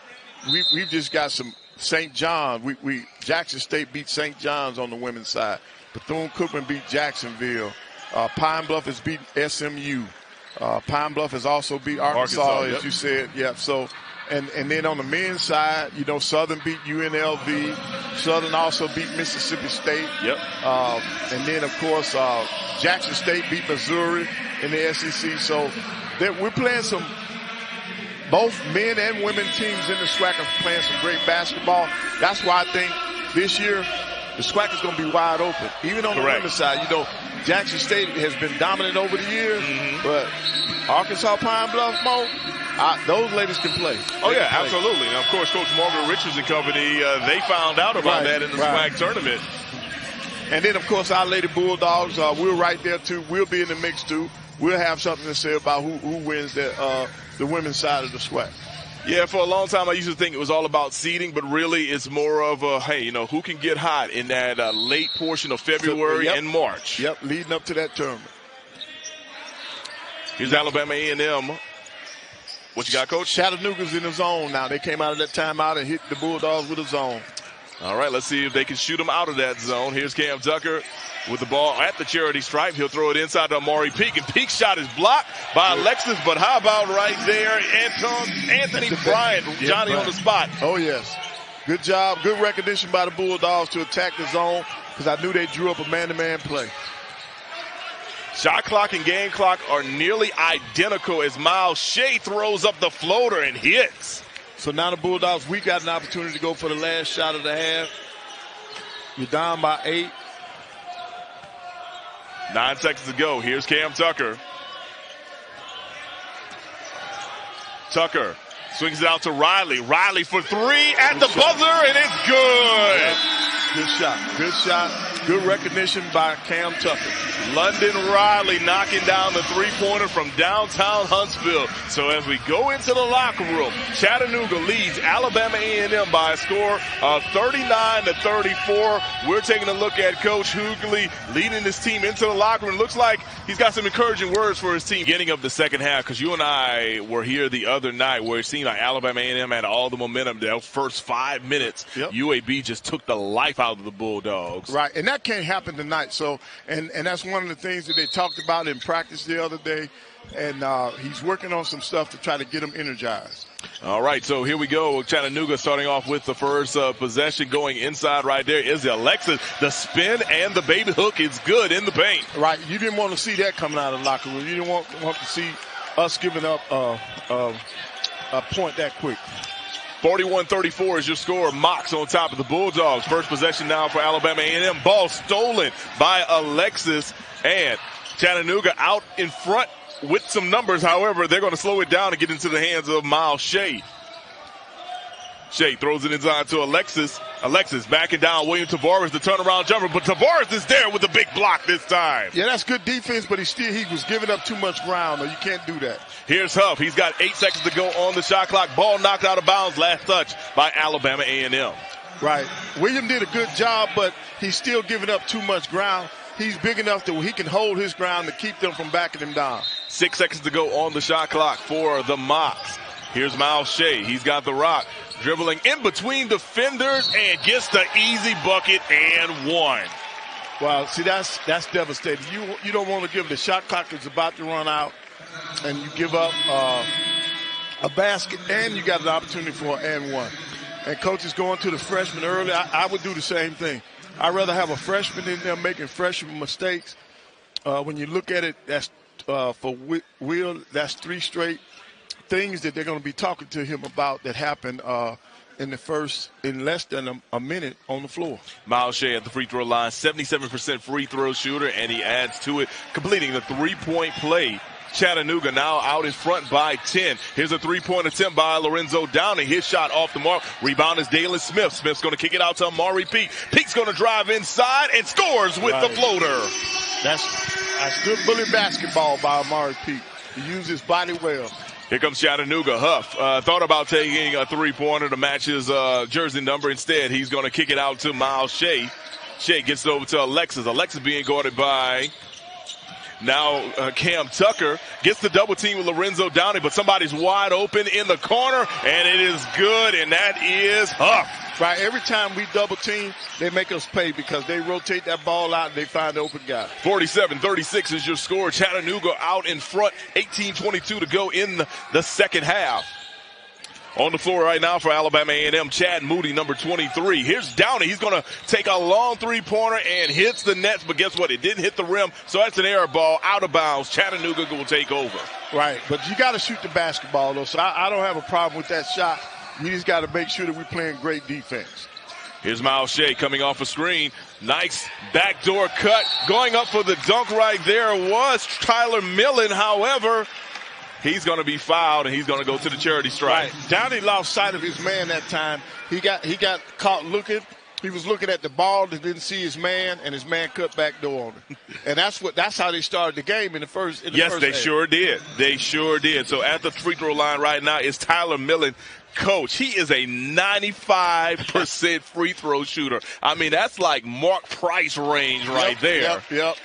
we've just got some St. John. Jackson State beat St. John's on the women's side. Bethune-Cookman beat Jacksonville. Pine Bluff has beat SMU. Pine Bluff has also beat Arkansas, as you said. Yeah. So, and then on the men's side, Southern beat UNLV. Southern also beat Mississippi State. Yep. And then, of course, Jackson State beat Missouri in the SEC. So we're playing both men and women teams in the SWAC are playing some great basketball. That's why I think this year the SWAC is going to be wide open. Even on the women's side, Jackson State has been dominant over the years, but Arkansas Pine Bluff, those ladies can play. Absolutely. And, of course, Coach Margaret Richards and company, they found out about that in the SWAC tournament. And then, of course, our Lady Bulldogs, we're right there, too. We'll be in the mix, too. We'll have something to say about who wins the women's side of the SWAC. Yeah, for a long time I used to think it was all about seeding, but really it's more of a, who can get hot in that late portion of February and March. Yep, leading up to that tournament. Here's Alabama A&M What you got, Coach? Chattanooga's in the zone now. They came out of that timeout and hit the Bulldogs with a zone. All right, let's see if they can shoot them out of that zone. Here's Cam Tucker with the ball at the charity stripe. He'll throw it inside to Amari Peak, and Peak's shot is blocked by Alexis. But how about right there, Anthony Bryant, Johnny on the spot. Oh, yes. Good job. Good recognition by the Bulldogs to attack the zone because I knew they drew up a man-to-man play. Shot clock and game clock are nearly identical as Myles Che throws up the floater and hits. So now the Bulldogs, we got an opportunity to go for the last shot of the half. You're down by 8. 9 seconds to go. Here's Cam Tucker. Tucker swings it out to Riley. Riley for 3 at the buzzer, and it's good. Yeah. Good shot. Good shot. Good recognition by Cam Tucker. London Riley knocking down the three-pointer from downtown Huntsville. So as we go into the locker room, Chattanooga leads Alabama A&M by a score of 39-34. We're taking a look at Coach Hughley leading this team into the locker room. Looks like he's got some encouraging words for his team. Beginning of the second half, because you and I were here the other night where it seemed like Alabama A&M had all the momentum. Those first 5 minutes, UAB just took the life out of the Bulldogs. Right, and that can't happen tonight. So, and that's one of the things that they talked about in practice the other day, and he's working on some stuff to try to get them energized. All right, so here we go. Chattanooga starting off with the first possession, going inside right there is Alexis. The spin and the baby hook is good in the paint. Right, you didn't want to see that coming out of the locker room. You didn't want to see us giving up a point that quick. 41-34 is your score. Mox on top of the Bulldogs. First possession now for Alabama A&M. Ball stolen by Alexis, and Chattanooga out in front with some numbers. However, they're going to slow it down and get into the hands of Myles Che. Che throws it inside to Alexis. Alexis backing down. William Tavares, the turnaround jumper, but Tavares is there with a big block this time. Yeah, that's good defense, but he was giving up too much ground. You can't do that. Here's Huff. He's got 8 seconds to go on the shot clock. Ball knocked out of bounds. Last touch by Alabama A&M. Right. William did a good job, but he's still giving up too much ground. He's big enough that he can hold his ground to keep them from backing him down. 6 seconds to go on the shot clock for the Mocs. Here's Myles Che. He's got the rock. Dribbling in between defenders and gets the easy bucket and one. Wow, see, that's devastating. You don't want to give the shot clock is about to run out, and you give up a basket, and you got an opportunity for an and one. And coach is going to the freshman early. I would do the same thing. I'd rather have a freshman in there making freshman mistakes. When you look at it, that's for Will, that's 3 straight things that they're going to be talking to him about that happened in less than a minute on the floor. Myles Che at the free throw line, 77% free throw shooter, and he adds to it, completing the 3-point play. Chattanooga now out in front by 10. Here's a 3-point attempt by Lorenzo Downey. His shot off the mark. Rebound is Dalen Smith. Smith's going to kick it out to Amari Peak. Peak's going to drive inside and scores with the floater. That's good bully basketball by Amari Peak. He used his body well. Here comes Chattanooga. Huff thought about taking a 3-pointer to match his jersey number. Instead, he's going to kick it out to Myles Che. Che gets it over to Alexis. Alexis being guarded by now Cam Tucker. Gets the double team with Lorenzo Downey, but somebody's wide open in the corner, and it is good, and that is Huff. Right, every time we double team, they make us pay because they rotate that ball out and they find the open guy. 47-36 is your score. Chattanooga out in front, 18:22 to go in the second half. On the floor right now for Alabama A&M, Chad Moody, number 23. Here's Downey. He's going to take a long 3-pointer and hits the nets, but guess what? It didn't hit the rim, so that's an error ball out of bounds. Chattanooga will take over. Right, but you got to shoot the basketball, though, so I don't have a problem with that shot. We just got to make sure that we're playing great defense. Here's Myles Che coming off a screen. Nice backdoor cut. Going up for the dunk right there was Tyler Millen. However, he's going to be fouled, and he's going to go to the charity stripe. Right. Downey lost sight of his man that time. He got caught looking. He was looking at the ball and didn't see his man, and his man cut back door on him. And that's how they started the game in the first. Yes, they sure did. They sure did. So at the free throw line right now is Tyler Millen. Coach, he is a 95% free throw shooter. I mean, that's like Mark Price range right there. Yep.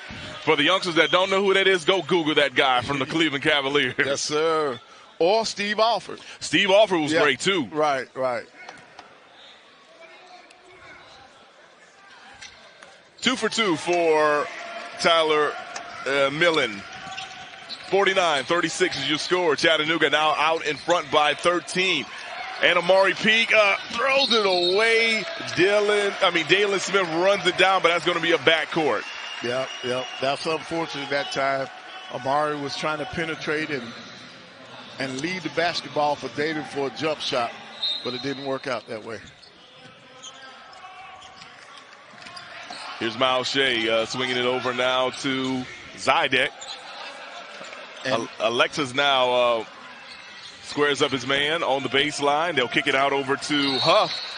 For the youngsters that don't know who that is, go Google that guy from the Cleveland Cavaliers. Yes, sir. Or Steve Alford. Steve Alford was great, too. Right. 2 for 2 for Tyler Millen. 49-36 is your score. Chattanooga now out in front by 13. And Amari Peak throws it away. Dalen Smith runs it down, but that's going to be a backcourt. Yep. That's unfortunate that time. Amari was trying to penetrate and lead the basketball for David for a jump shot, but it didn't work out that way. Here's Myles Che swinging it over now to Zydek. And Alexis now squares up his man on the baseline. They'll kick it out over to Huff.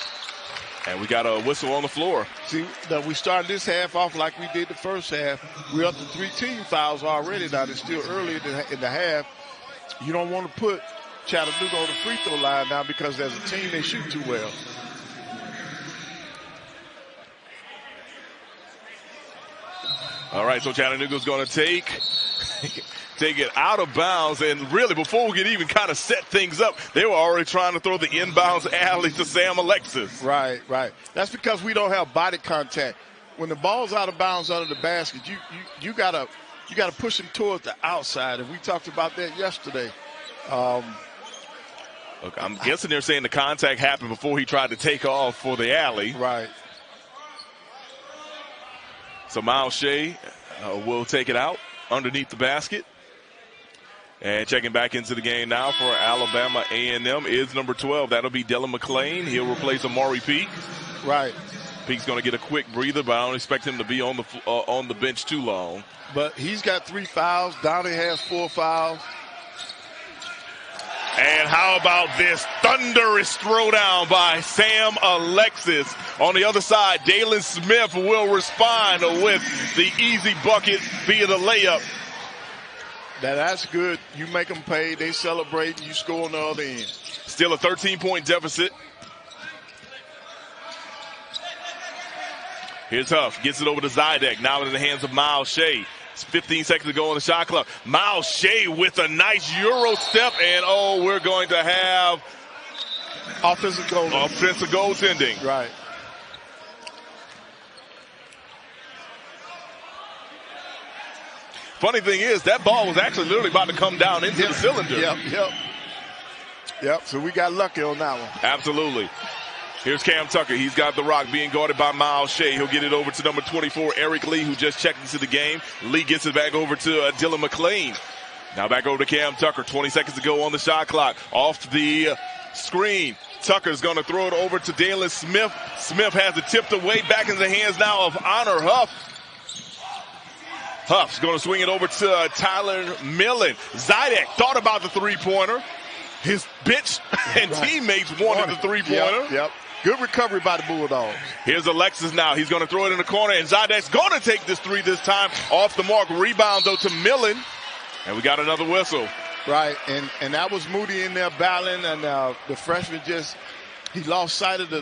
And we got a whistle on the floor. See, we started this half off like we did the first half. We're up to 3 team fouls already. Now, it's still early in the half. You don't want to put Chattanooga on the free throw line now because as a team, they shoot too well. All right, so Chattanooga's going to take it out of bounds. And really, before we could even kind of set things up, they were already trying to throw the inbounds alley to Sam Alexis. Right. That's because we don't have body contact. When the ball's out of bounds under the basket, you gotta push him towards the outside. And we talked about that yesterday. Look, I'm guessing they're saying the contact happened before he tried to take off for the alley. Right. So Myles Che will take it out underneath the basket. And checking back into the game now for Alabama A&M is number 12. That'll be Dylan McClain. He'll replace Amari Peak. Right. Peak's going to get a quick breather, but I don't expect him to be on the bench too long. But he's got 3 fouls. Downey has 4 fouls. And how about this thunderous throwdown by Sam Alexis? On the other side, Dalen Smith will respond with the easy bucket via the layup. That's good. You make them pay. They celebrate, and you score on the other end. Still a 13-point deficit. Here's Huff. Gets it over to Zydek. Now in the hands of Myles Che. It's 15 seconds to go on the shot clock. Myles Che with a nice Euro step. And, we're going to have offensive goaltending. Right. Funny thing is, that ball was actually literally about to come down into the cylinder. Yep. So we got lucky on that one. Absolutely. Here's Cam Tucker. He's got the rock being guarded by Myles Che. He'll get it over to number 24, Eric Lee, who just checked into the game. Lee gets it back over to Dylan McClain. Now back over to Cam Tucker. 20 seconds to go on the shot clock. Off the screen. Tucker's going to throw it over to Dalen Smith. Smith has it tipped away. Back in the hands now of Honor Huff. Huff's going to swing it over to Tyler Millen. Zydek thought about the three-pointer. His bench and teammates wanted the three-pointer. Yep. Good recovery by the Bulldogs. Here's Alexis now. He's going to throw it in the corner, and Zydek's going to take this three this time. Off the mark. Rebound, though, to Millen. And we got another whistle. Right, and that was Moody in there battling, and the freshman he lost sight of the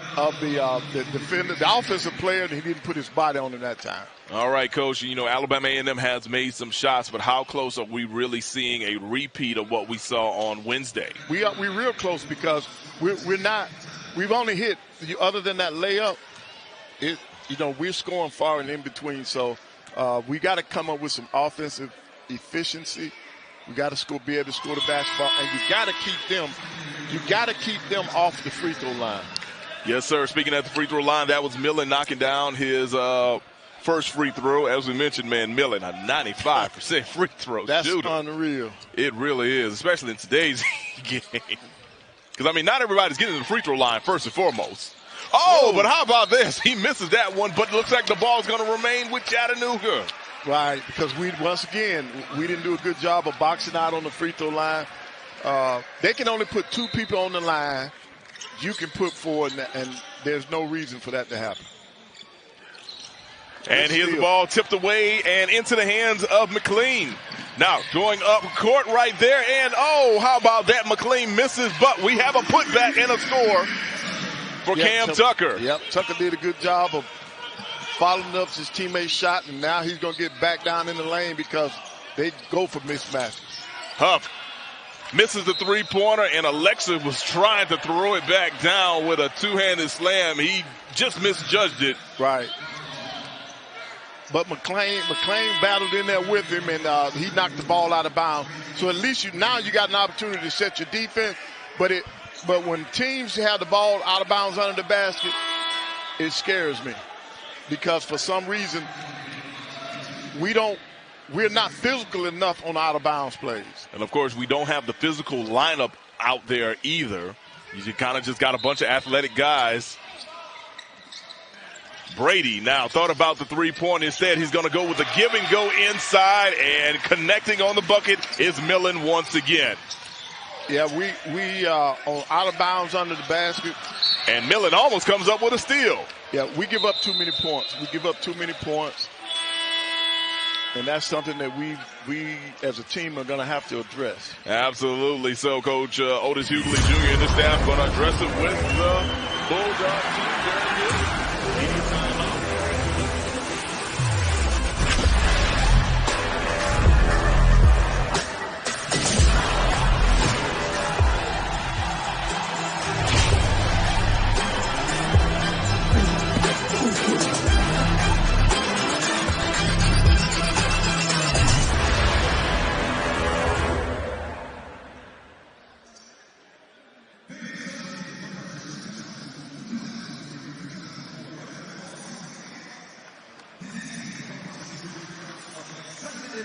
defender, the offensive player, and he didn't put his body on him that time. All right, Coach. You know, Alabama A&M has made some shots, but how close are we really seeing a repeat of what we saw on Wednesday? We're real close because we're not. We've only hit, other than that layup, we're scoring far and in between. So we got to come up with some offensive efficiency. We got to be able to score the basketball, and you got to keep them off the free throw line. Yes, sir. Speaking at the free throw line, that was Millen knocking down his first free throw. As we mentioned, man, Millen, a 95% free throw shooter. That's unreal. It really is, especially in today's game. Because, not everybody's getting to the free throw line first and foremost. But how about this? He misses that one, but it looks like the ball's going to remain with Chattanooga. Right, because we didn't do a good job of boxing out on the free throw line. They can only put 2 people on the line. You can put 4, and there's no reason for that to happen. And here's the ball tipped away and into the hands of McLean. Now going up court right there, and how about that? McLean misses, but we have a putback and a score for Cam Tucker. Yep, Tucker did a good job of following up his teammate's shot, and now he's going to get back down in the lane because they go for mismatches. Huff misses the three-pointer, and Alexa was trying to throw it back down with a two-handed slam. He just misjudged it. Right. But McClain battled in there with him, and he knocked the ball out of bounds. So at least now you got an opportunity to set your defense. But when teams have the ball out of bounds under the basket, it scares me, because for some reason we're not physical enough on out of bounds plays. And of course, we don't have the physical lineup out there either. You kind of just got a bunch of athletic guys. Brady now thought about the three-point. Instead, he's going to go with the give and go inside, and connecting on the bucket is Millen once again. Yeah, we on out of bounds under the basket. And Millen almost comes up with a steal. Yeah, we give up too many points. And that's something that we as a team are going to have to address. Absolutely. So Coach Otis Hughley Jr. and the staff going to address it with the Bulldog team during this media timeout.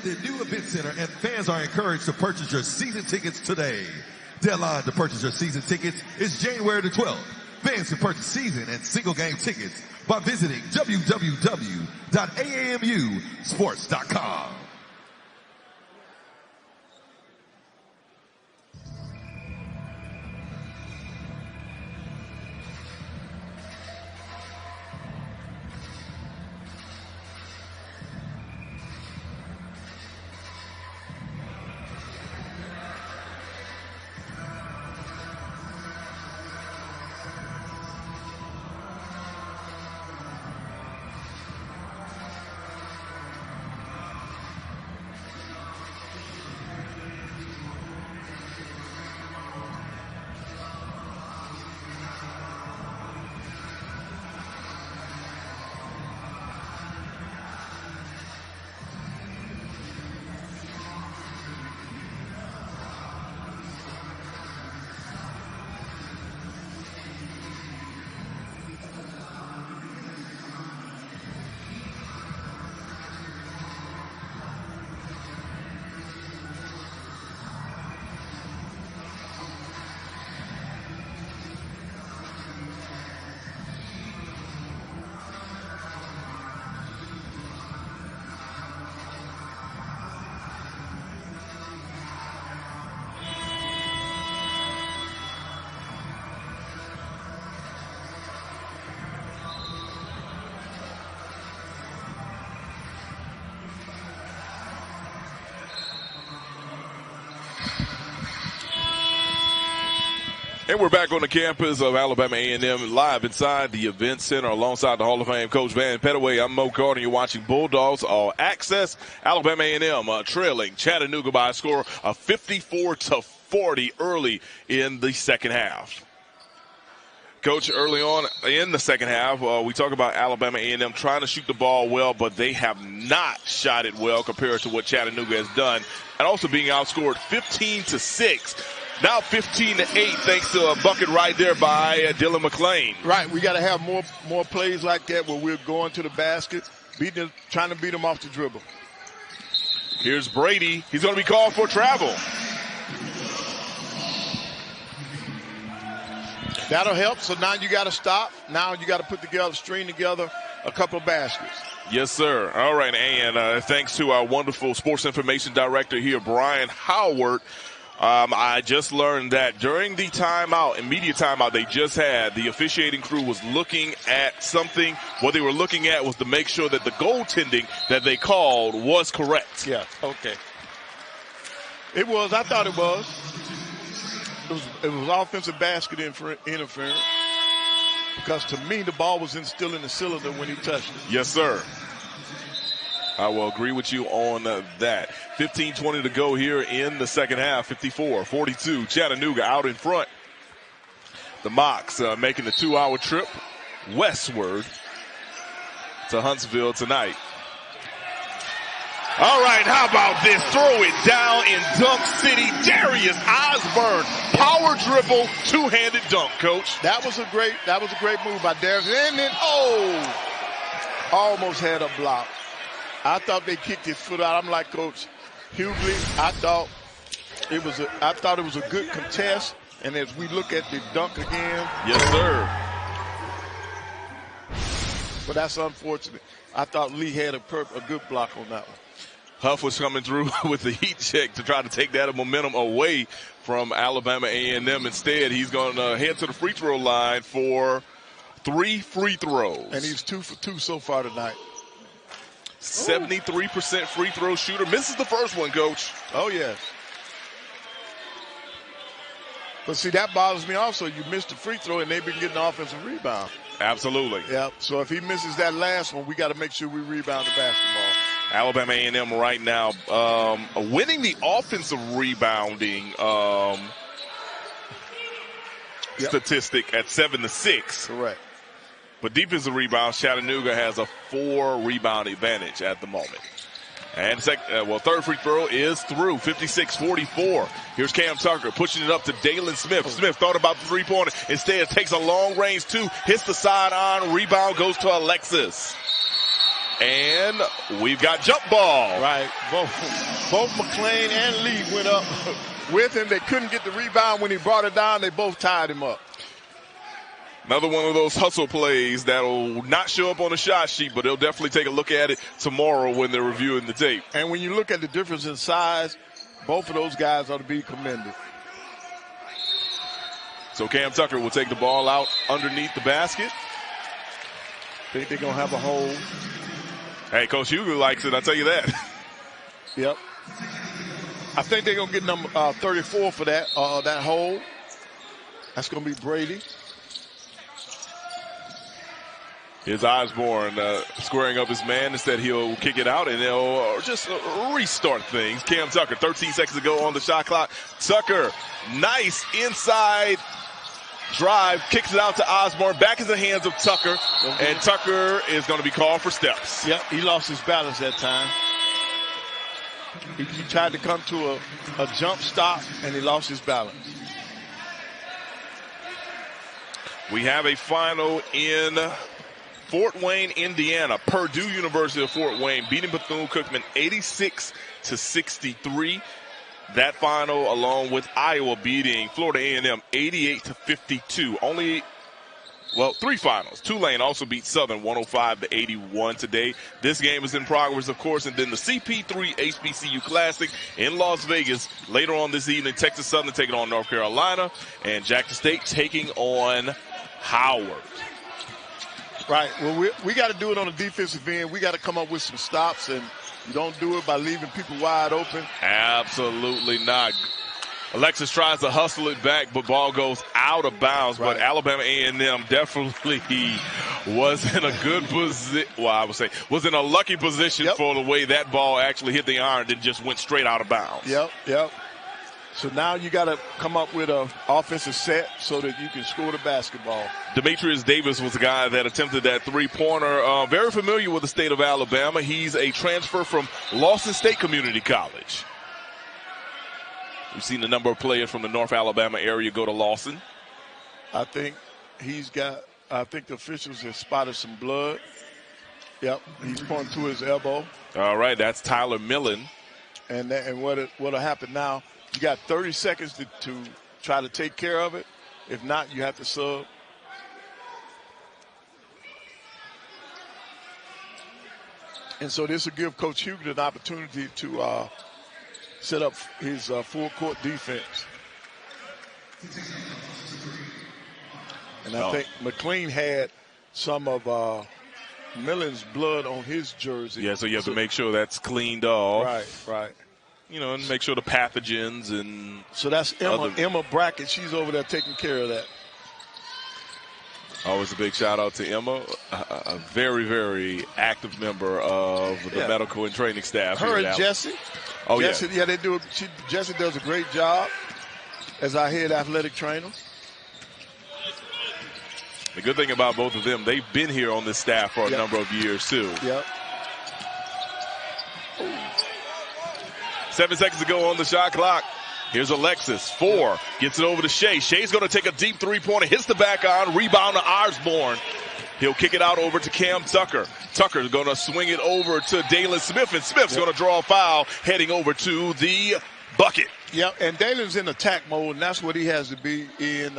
The new event center, and fans are encouraged to purchase your season tickets today. Deadline to purchase your season tickets is January the 12th. Fans can purchase season and single game tickets by visiting www.aamusports.com. And we're back on the campus of Alabama A&M, live inside the Event Center alongside the Hall of Fame Coach Van Pettaway. I'm Mo Carter. You're watching Bulldogs All Access. Alabama A&M trailing Chattanooga by a score of 54-40 early in the second half. Coach, early on in the second half, we talk about Alabama A&M trying to shoot the ball well, but they have not shot it well compared to what Chattanooga has done, and also being outscored 15-6. Now 15-8, thanks to a bucket right there by Dylan McClain. Right, we got to have more plays like that where we're going to the basket, trying to beat them off the dribble. Here's Brady. He's going to be called for travel. That'll help. So now you got to stop. Now you got to string together a couple of baskets. Yes, sir. All right, and thanks to our wonderful sports information director here, Brian Howard. I just learned that during the timeout, immediate timeout they just had, the officiating crew was looking at something. What they were looking at was to make sure that the goaltending that they called was correct. Yeah, okay. It was. I thought it was. It was offensive basket interference. Because to me, the ball was still in the cylinder when he touched it. Yes, sir. I will agree with you on that. 15-20 to go here in the second half. 54-42. Chattanooga out in front. The Mocs making the 2-hour trip westward to Huntsville tonight. All right, how about this? Throw it down in Dunk City. Darius Osborne, power dribble, two-handed dunk, Coach. That was a great move by Darius. And then, almost had a block. I thought they kicked his foot out. I'm like Coach Hughley. I thought it was a good contest. And as we look at the dunk again, yes, sir. But that's unfortunate. I thought Lee had a good block on that one. Huff was coming through with the heat check to try to take that momentum away from Alabama A&M. Instead, he's going to head to the free throw line for 3 free throws. And he's 2 for 2 so far tonight. 73% free throw shooter. Misses the first one, Coach. Oh, yes. But see, that bothers me also. You missed the free throw, and they've been getting offensive rebound. Absolutely. Yeah. So if he misses that last one, we got to make sure we rebound the basketball. Alabama A&M right now winning the offensive rebounding statistic at 7-6. Correct. But defensive rebounds, Chattanooga has a 4 rebound advantage at the moment. And third free throw is through, 56-44. Here's Cam Tucker pushing it up to Dalen Smith. Smith thought about the three-pointer. Instead, takes a long-range 2, hits the sidearm, rebound goes to Alexis. And we've got jump ball. Right. Both McClain and Lee went up with him. They couldn't get the rebound when he brought it down. They both tied him up. Another one of those hustle plays that'll not show up on the shot sheet, but they'll definitely take a look at it tomorrow when they're reviewing the tape. And when you look at the difference in size, both of those guys ought to be commended. So Cam Tucker will take the ball out underneath the basket. Think they're going to have a hole. Hey, Coach Hughley likes it, I'll tell you that. Yep. I think they're going to get number 34 for that hole. That's going to be Brady. Here's Osborne squaring up his man. Instead, he'll kick it out, and they'll just restart things. Cam Tucker, 13 seconds to go on the shot clock. Tucker, nice inside drive, kicks it out to Osborne. Back in the hands of Tucker, and Tucker is going to be called for steps. Yep, he lost his balance that time. He tried to come to a jump stop, and he lost his balance. We have a final in Fort Wayne, Indiana. Purdue University of Fort Wayne beating Bethune-Cookman 86-63. That final, along with Iowa beating Florida A&M 88-52. Three finals. Tulane also beat Southern 105-81 today. This game is in progress, of course, and then the CP3 HBCU Classic in Las Vegas later on this evening. Texas Southern taking on North Carolina, and Jackson State taking on Howard. Right. Well, we got to do it on the defensive end. We got to come up with some stops, and you don't do it by leaving people wide open. Absolutely not. Alexis tries to hustle it back, but ball goes out of bounds. Right. But Alabama A&M definitely was in a good position. Well, I would say was in a lucky position for the way that ball actually hit the iron and just went straight out of bounds. Yep. So now you got to come up with an offensive set so that you can score the basketball. Demetrius Davis was the guy that attempted that three-pointer. Very familiar with the state of Alabama. He's a transfer from Lawson State Community College. We've seen a number of players from the North Alabama area go to Lawson. I think the officials have spotted some blood. Yep, he's pointing to his elbow. All right, that's Tyler Millen. And what'll happen now, you got 30 seconds to try to take care of it. If not, you have to sub. And so this will give Coach Hughley an opportunity to set up his full court defense. And I think McLean had some of Millen's blood on his jersey. Yeah, so you have to make sure that's cleaned off. Right. You know, and make sure the pathogens and. So that's Emma Brackett. She's over there taking care of that. Always a big shout out to Emma, a very, very active member of the medical and training staff. Her and Jesse. Oh, Jesse, yeah. they do. Jesse does a great job as our head athletic trainer. The good thing about both of them, they've been here on this staff for a number of years, too. Yep. 7 seconds to go on the shot clock. Here's Alexis. 4. Gets it over to Che. Shea's going to take a deep three-pointer. Hits the back on. Rebound to Osborne. He'll kick it out over to Cam Tucker. Tucker's going to swing it over to Dalen Smith. And Smith's going to draw a foul heading over to the bucket. Yep, and Dalen's in attack mode, and that's what he has to be in.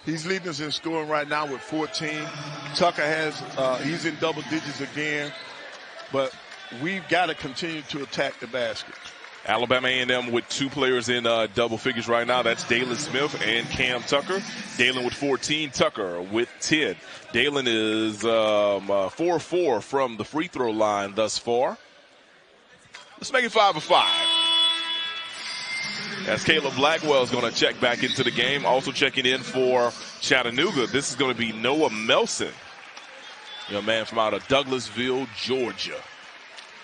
He's leading us in scoring right now with 14. Tucker he's in double digits again. But we've got to continue to attack the basket. Alabama A&M with 2 players in double figures right now. That's Dalen Smith and Cam Tucker. Dalen with 14, Tucker with 10. Dalen is 4-4 from the free throw line thus far. Let's make it 5 of 5. As Caleb Blackwell is going to check back into the game. Also checking in for Chattanooga. This is going to be Noah Melson, young man from out of Douglasville, Georgia.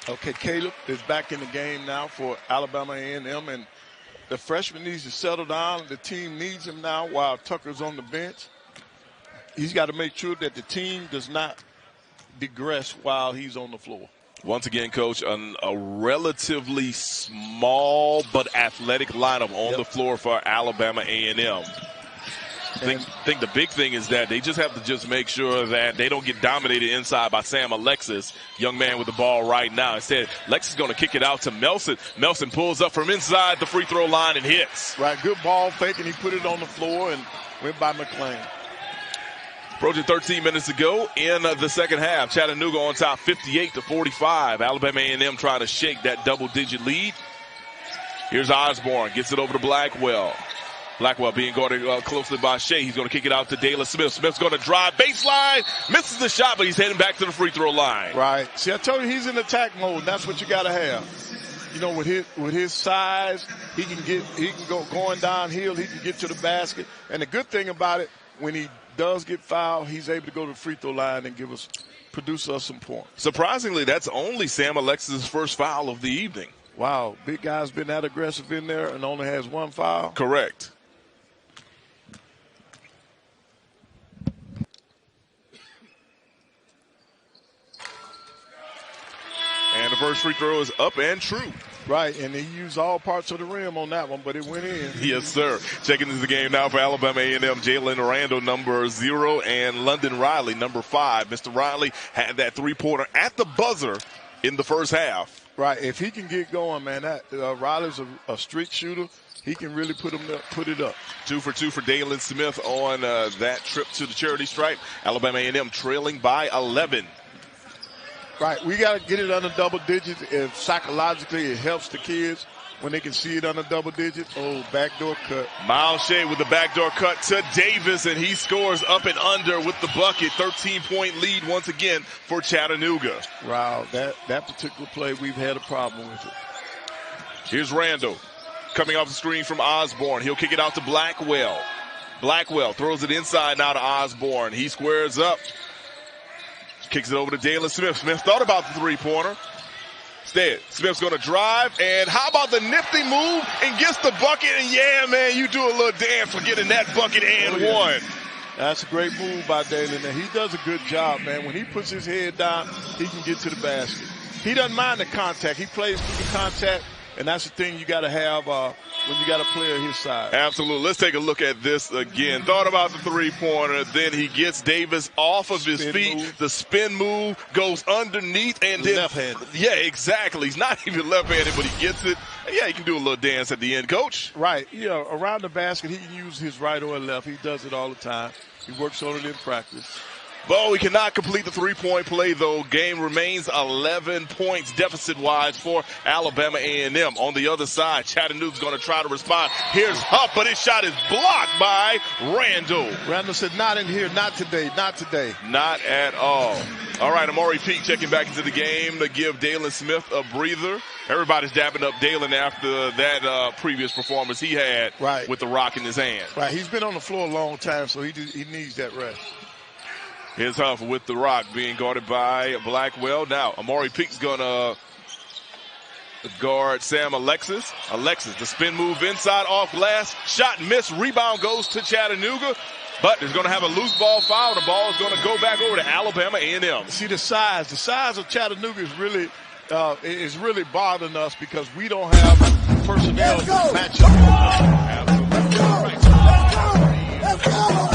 Okay, Caleb is back in the game now for Alabama A&M, and the freshman needs to settle down. The team needs him now while Tucker's on the bench. He's got to make sure that the team does not digress while he's on the floor. Once again, Coach, a relatively small but athletic lineup on the floor for Alabama A&M. I think the big thing is that they just have to just make sure that they don't get dominated inside by Sam Alexis, young man with the ball right now. Instead, Alexis is going to kick it out to Melson. Melson pulls up from inside the free throw line and hits. Right, good ball fake, and he put it on the floor and went by McClain. Approaching 13 minutes to go in the second half. Chattanooga on top 58-45. Alabama A&M trying to shake that double-digit lead. Here's Osborne. Gets it over to Blackwell. Blackwell being guarded closely by Che. He's going to kick it out to Dalen Smith. Smith's going to drive baseline. Misses the shot, but he's heading back to the free throw line. Right. See, I told you he's in attack mode. That's what you got to have. You know, with his size, he can go going downhill. He can get to the basket. And the good thing about it, when he does get fouled, he's able to go to the free throw line and produce us some points. Surprisingly, that's only Sam Alexis' first foul of the evening. Wow, big guy's been that aggressive in there and only has 1 foul. Correct. And the first free throw is up and true. Right, and he used all parts of the rim on that one, but it went in. Yes, sir. Checking into the game now for Alabama A&M, Jalen Randall, number 0, and London Riley, number 5. Mr. Riley had that three-pointer at the buzzer in the first half. Right, if he can get going, man, Riley's a streak shooter. He can really put it up. 2 for 2 for Dalen Smith on that trip to the charity stripe. Alabama A&M trailing by 11. Right, we got to get it under double digits. If psychologically it helps the kids when they can see it under double digits. Oh, backdoor cut. Myles Che with the backdoor cut to Davis, and he scores up and under with the bucket. 13-point lead once again for Chattanooga. Wow, that particular play, we've had a problem with it. Here's Randall coming off the screen from Osborne. He'll kick it out to Blackwell. Blackwell throws it inside now to Osborne. He squares up. Kicks it over to Dalen Smith. Smith thought about the three-pointer. Instead, Smith's going to drive. And how about the nifty move and gets the bucket? And, yeah, man, you do a little dance for getting that bucket and one. That's a great move by Dalen. And he does a good job, man. When he puts his head down, he can get to the basket. He doesn't mind the contact. He plays through the contact. And that's the thing you got to have when you got a player his size. Absolutely. Let's take a look at this again. Thought about the three-pointer. Then he gets Davis off of his feet. Move. The spin move goes underneath. And then left-handed. Yeah, exactly. He's not even left-handed, but he gets it. Yeah, he can do a little dance at the end, Coach. Right. Yeah, around the basket, he can use his right or left. He does it all the time. He works on it in practice. Bo, he cannot complete the three-point play, though. Game remains 11 points deficit-wise for Alabama A&M. On the other side, Chattanooga's going to try to respond. Here's Huff, but his shot is blocked by Randall. Randall said, not in here, not today, not today. Not at all. All right, Amari Peak checking back into the game to give Dalen Smith a breather. Everybody's dapping up Dalen after that previous performance he had with the rock in his hand. Right, he's been on the floor a long time, so he needs that rest. Here's Huff with the rock being guarded by Blackwell. Now, Amari Peak's going to guard Sam Alexis. Alexis, the spin move inside off glass. Shot missed. Rebound goes to Chattanooga. But there's going to have a loose ball foul. The ball is going to go back over to Alabama A&M. See the size. The size of Chattanooga is really bothering us because we don't have personnel to match up. Let's go! Let's go!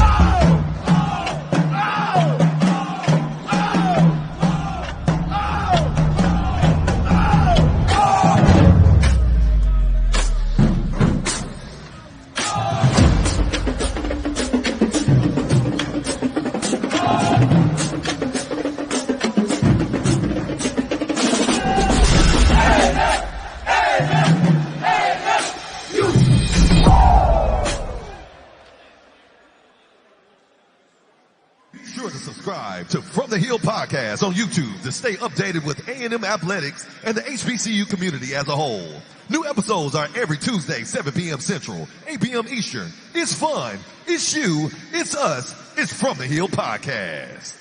Subscribe to From the Hill Podcast on YouTube to stay updated with A&M athletics and the HBCU community as a whole. New episodes are every Tuesday, 7 p.m. Central, 8 p.m. Eastern. It's fun. It's you. It's us. It's From the Hill Podcast.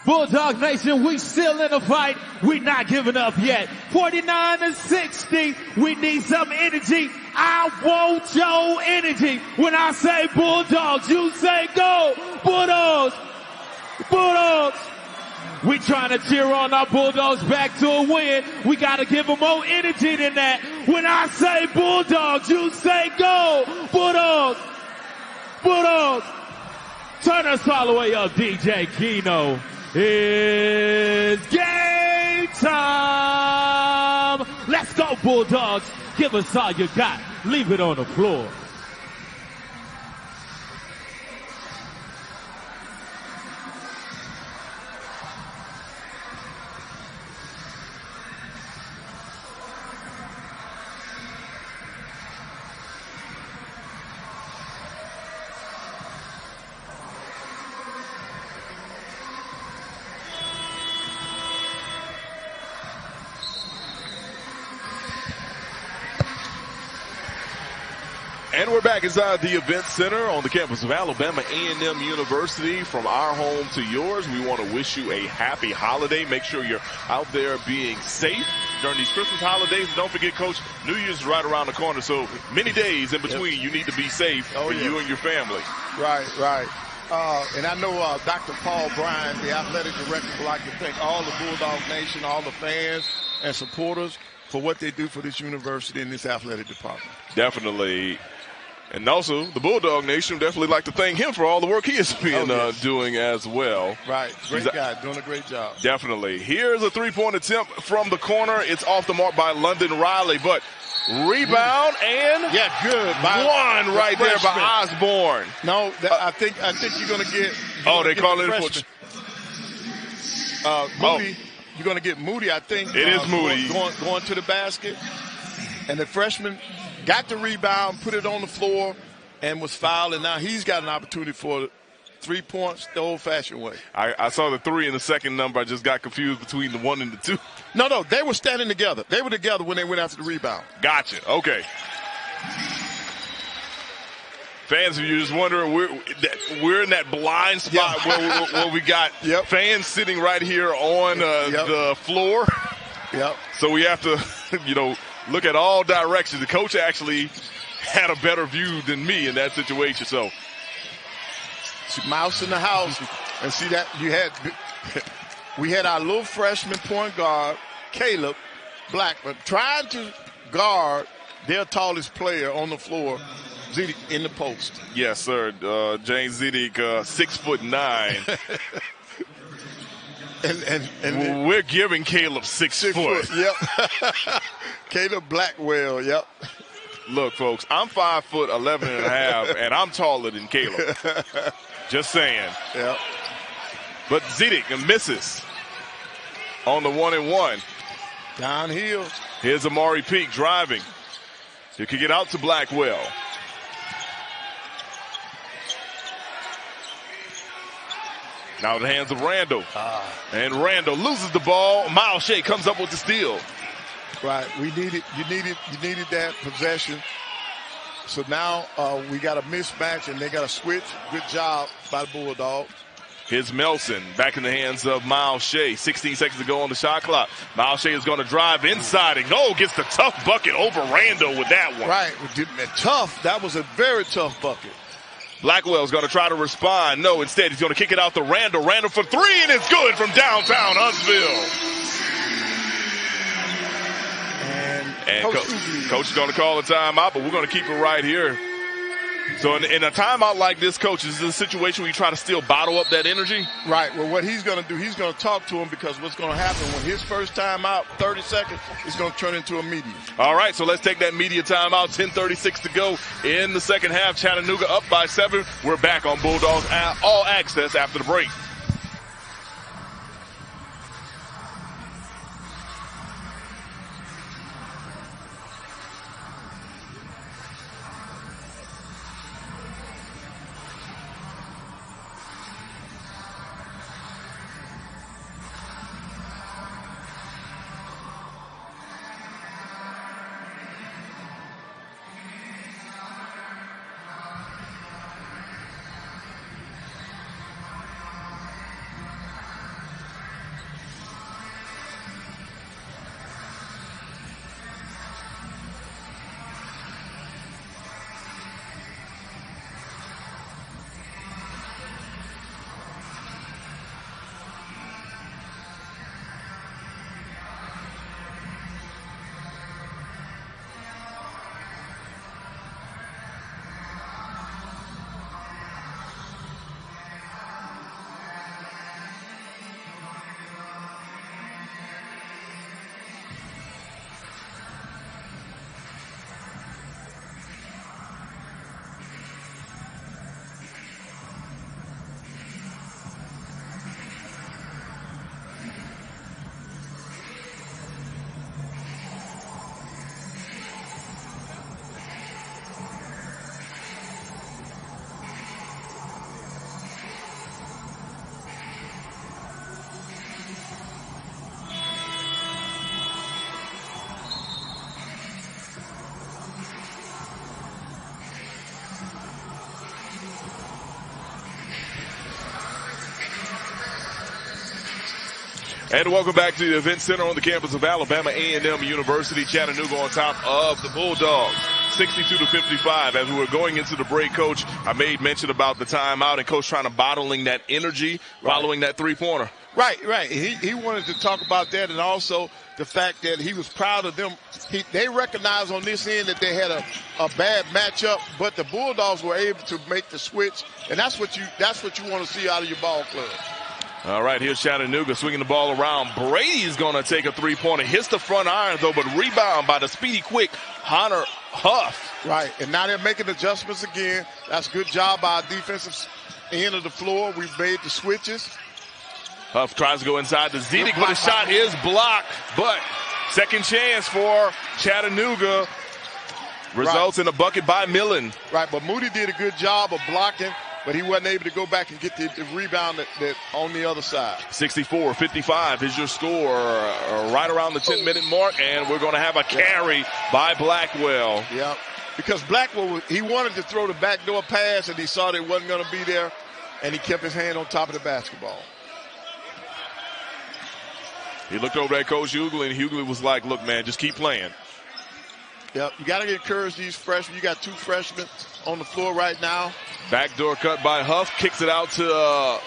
Bulldog Nation, we still in the fight. We not giving up yet. 49-60. We need some energy. I want your energy. When I say Bulldogs, you say go. Bulldogs. Bulldogs. We trying to cheer on our Bulldogs back to a win. We got to give them more energy than that. When I say Bulldogs, you say go. Bulldogs. Bulldogs. Turn us all the way up, DJ Keno. It's game time. Let's go, Bulldogs. Give us all you got. Leave it on the floor. And we're back inside the event center on the campus of Alabama A&M University. From our home to yours, we want to wish you a happy holiday. Make sure you're out there being safe during these Christmas holidays. And don't forget, Coach, New Year's is right around the corner. So many days in between, you need to be safe for you and your family. Right, right. And I know Dr. Paul Bryan, the athletic director, would like to thank all the Bulldog Nation, all the fans and supporters for what they do for this university and this athletic department. Definitely. And also, the Bulldog Nation would definitely like to thank him for all the work he has been doing as well. Right. Great guy. Doing a great job. Definitely. Here's a three-point attempt from the corner. It's off the mark by London Riley, but rebound and good. One right there by Osborne. No, I think you're going to get. They call it for Moody. You're going to get Moody, I think. It is Moody. Going to the basket. And the freshman got the rebound, put it on the floor, and was fouled. And now he's got an opportunity for 3 points the old-fashioned way. I saw the 3 in the second number. I just got confused between the 1 and the 2. No, they were standing together. They were together when they went after the rebound. Gotcha. Okay. Fans, if you're just wondering, we're in that blind spot where we got fans sitting right here on the floor. Yep. So we have to, look at all directions. The coach actually had a better view than me in that situation. So, mouse in the house, and see that we had our little freshman point guard Caleb Blackman trying to guard their tallest player on the floor, Zedek, in the post. Yes, sir. James Zedek, 6'9". And we're giving Caleb 6 foot. Yep. Caleb Blackwell. Yep. Look, folks, I'm 5'11" and a half, and I'm taller than Caleb. Just saying. Yep. But Zedek misses on the 1-and-1. Downhill. Here's Amari Peak driving. He could get out to Blackwell. Now in the hands of Randall. And Randall loses the ball. Myles Che comes up with the steal. Right. You needed that possession. So now we got a mismatch, and they got a switch. Good job by the Bulldogs. Here's Melson back in the hands of Myles Che. 16 seconds to go on the shot clock. Myles Che is going to drive inside and gets the tough bucket over Randall with that one. Right. Tough. That was a very tough bucket. Blackwell's going to try to respond. No, instead he's going to kick it out to Randall. Randall for three, and it's good from downtown Huntsville. And coach is going to call a timeout, but we're going to keep it right here. So in a timeout like this, coach, is this a situation where you try to still bottle up that energy? Right. Well, what he's going to do, he's going to talk to him, because what's going to happen when his first timeout, 30 seconds, is going to turn into a media. All right, so let's take that media timeout. 10:36 to go in the second half. Chattanooga up by 7. We're back on Bulldogs All Access after the break. And welcome back to the event center on the campus of Alabama A&M University. Chattanooga on top of the Bulldogs, 62-55. As we were going into the break, Coach, I made mention about the timeout and Coach trying to bottling that energy following that three-pointer. Right. He wanted to talk about that, and also the fact that he was proud of them. They recognized on this end that they had a bad matchup, but the Bulldogs were able to make the switch, and that's what you want to see out of your ball club. All right, here's Chattanooga swinging the ball around. Brady's going to take a three-pointer. Hits the front iron, though, but rebound by the speedy, quick Hunter Huff. Right, and now they're making adjustments again. That's a good job by our defensive end of the floor. We've made the switches. Huff tries to go inside the Zedek, but the shot is blocked. But second chance for Chattanooga results in a bucket by Millen. Right, but Moody did a good job of blocking, but he wasn't able to go back and get the rebound that on the other side. 64-55 is your score, right around the 10-minute mark, and we're going to have a carry by Blackwell. Yeah, because Blackwell, he wanted to throw the backdoor pass, and he saw that it wasn't going to be there, and he kept his hand on top of the basketball. He looked over at Coach Hughley, and Hughley was like, look, man, just keep playing. Yep, you got to encourage these freshmen. You got two freshmen on the floor right now. Backdoor cut by Huff, kicks it out to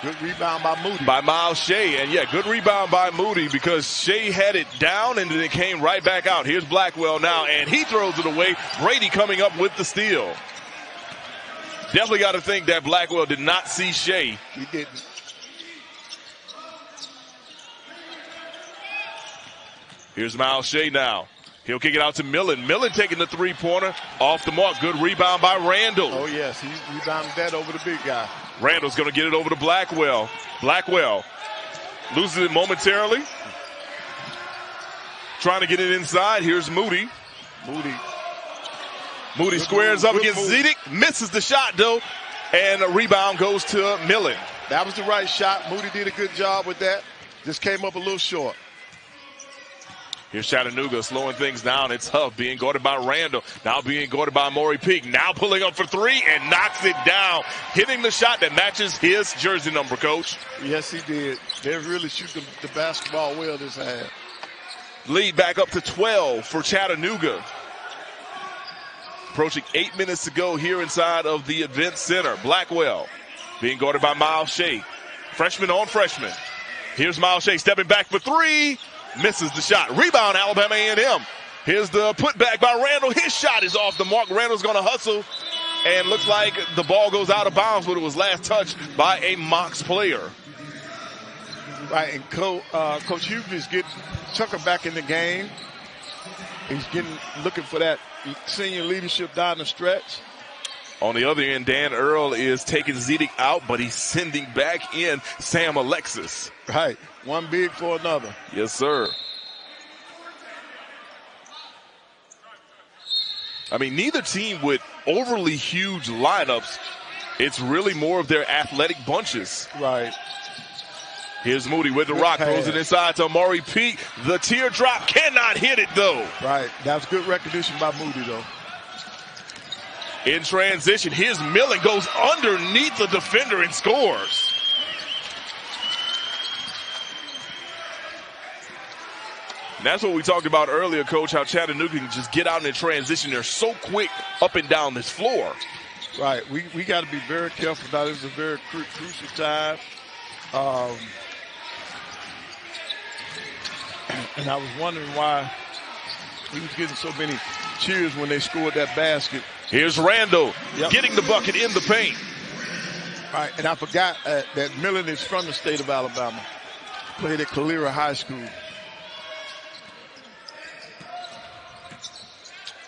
good rebound by Moody. By Myles Che, and yeah, good rebound by Moody because Che had it down and then it came right back out. Here's Blackwell now, and he throws it away. Brady coming up with the steal. Definitely got to think that Blackwell did not see Che. He didn't. Here's Myles Che now. He'll kick it out to Millen. Millen taking the three-pointer off the mark. Good rebound by Randall. Oh, yes. He rebounded that over the big guy. Randall's going to get it over to Blackwell. Blackwell loses it momentarily. Trying to get it inside. Here's Moody. Moody squares up against Zedek. Misses the shot, though. And a rebound goes to Millen. That was the right shot. Moody did a good job with that. Just came up a little short. Here's Chattanooga slowing things down. It's Huff being guarded by Randall. Now being guarded by Maury Peak. Now pulling up for three and knocks it down. Hitting the shot that matches his jersey number, Coach. Yes, he did. They really shoot the basketball well this half. Lead back up to 12 for Chattanooga. Approaching 8 minutes to go here inside of the Event Center. Blackwell being guarded by Myles Che. Freshman on freshman. Here's Myles Che stepping back for three. Misses the shot. Rebound, Alabama A&M. Here's the putback by Randall. His shot is off the mark. Randall's going to hustle. And looks like the ball goes out of bounds, but it was last touched by a Mox player. Right, and Coach Hughes is getting Tucker back in the game. He's looking for that senior leadership down the stretch. On the other end, Dan Earl is taking Zedek out, but he's sending back in Sam Alexis. Right, one big for another. Yes, sir. I mean, neither team with overly huge lineups. It's really more of their athletic bunches. Right. Here's Moody with the rock, throws it inside to Maury Peak. The teardrop cannot hit it, though. Right, that's good recognition by Moody, though. In transition, here's Millen, goes underneath the defender and scores. And that's what we talked about earlier, Coach, how Chattanooga can just get out in transition. They're so quick up and down this floor. Right, we got to be very careful now. This is a very crucial time. And I was wondering why he was getting so many cheers when they scored that basket. Here's Randall getting the bucket in the paint. All right, and I forgot that Millen is from the state of Alabama. Played at Calera High School.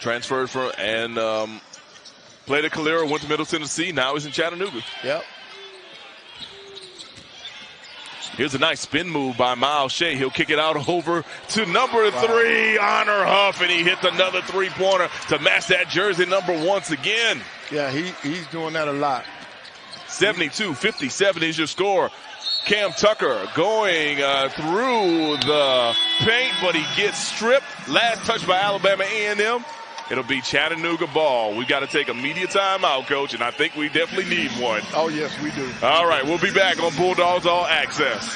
Transferred from and played at Calera, went to Middle Tennessee. Now he's in Chattanooga. Yep. Here's a nice spin move by Myles Che. He'll kick it out over to number 3, Honor Huff, and he hits another three-pointer to match that jersey number once again. Yeah, he's doing that a lot. 72-57 is your score. Cam Tucker going through the paint, but he gets stripped. Last touch by Alabama A&M. It'll be Chattanooga ball. We've got to take a media timeout, Coach, and I think we definitely need one. Oh, yes, we do. All right, we'll be back on Bulldogs All Access.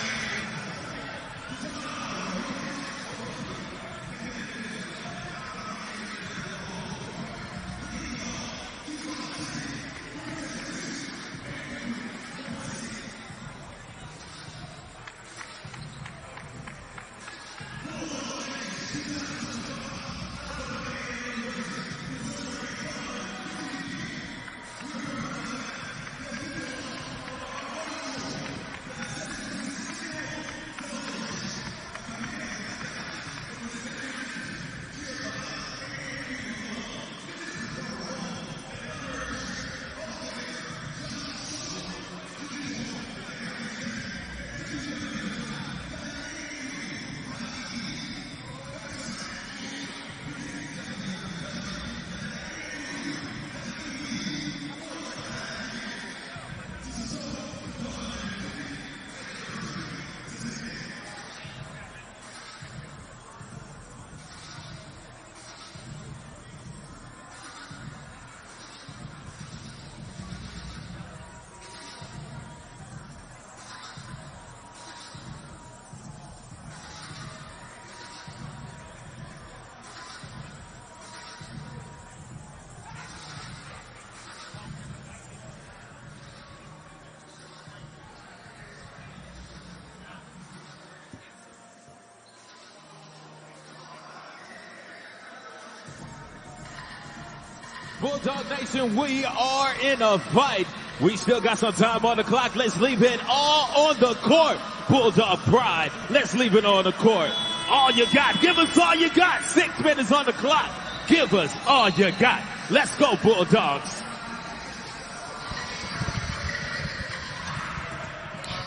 Bulldog Nation, we are in a fight. We still got some time on the clock. Let's leave it all on the court. Bulldog pride. Let's leave it on the court. All you got. Give us all you got. 6 minutes on the clock. Give us all you got. Let's go, Bulldogs.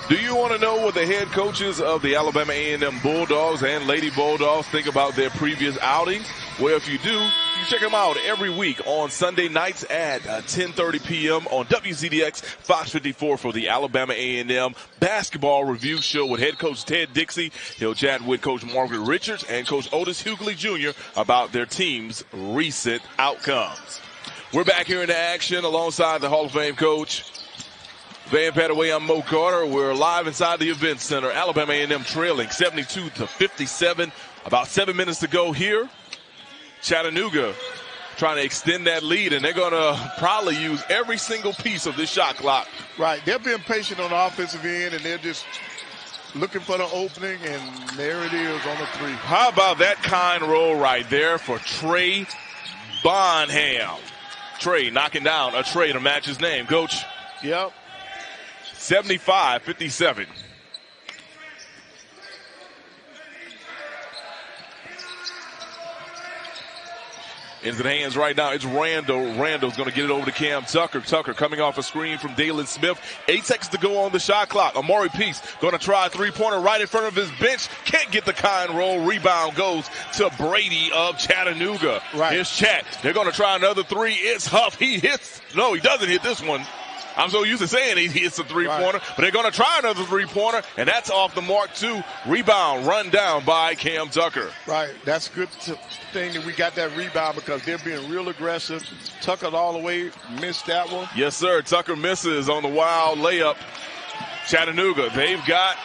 Do you want to know what the head coaches of the Alabama A&M Bulldogs and Lady Bulldogs think about their previous outings? Well, if you do, can check them out every week on Sunday nights at 10:30 p.m. on WZDX Fox 54 for the Alabama A&M basketball review show with head coach Ted Dixie. He'll chat with Coach Margaret Richards and Coach Otis Hughley Jr. about their team's recent outcomes. We're back here in action alongside the Hall of Fame coach Van Padaway. I'm Mo Carter. We're live inside the event center. Alabama A&M trailing 72-57. About 7 minutes to go here. Chattanooga trying to extend that lead, and they're going to probably use every single piece of this shot clock. Right. They're being patient on the offensive end, and they're just looking for the opening, and there it is on the three. How about that kind roll right there for Trey Bonham? Trey knocking down a Trey to match his name, Coach. Yep. 75-57. Into the hands right now. It's Randall. Randall's going to get it over to Cam Tucker. Tucker coming off a screen from Dalen Smith. 8 seconds to go on the shot clock. Amari Peace going to try a three-pointer right in front of his bench. Can't get the kind roll. Rebound goes to Brady of Chattanooga. Right. Here's Chat. They're going to try another three. It's Huff. He hits. No, he doesn't hit this one. I'm so used to saying he hits a three-pointer, right. But they're going to try another three-pointer, and that's off the mark, too. Rebound run down by Cam Tucker. Right. That's a good thing that we got that rebound because they're being real aggressive. Tucker all the way, missed that one. Yes, sir. Tucker misses on the wild layup. Chattanooga, they've got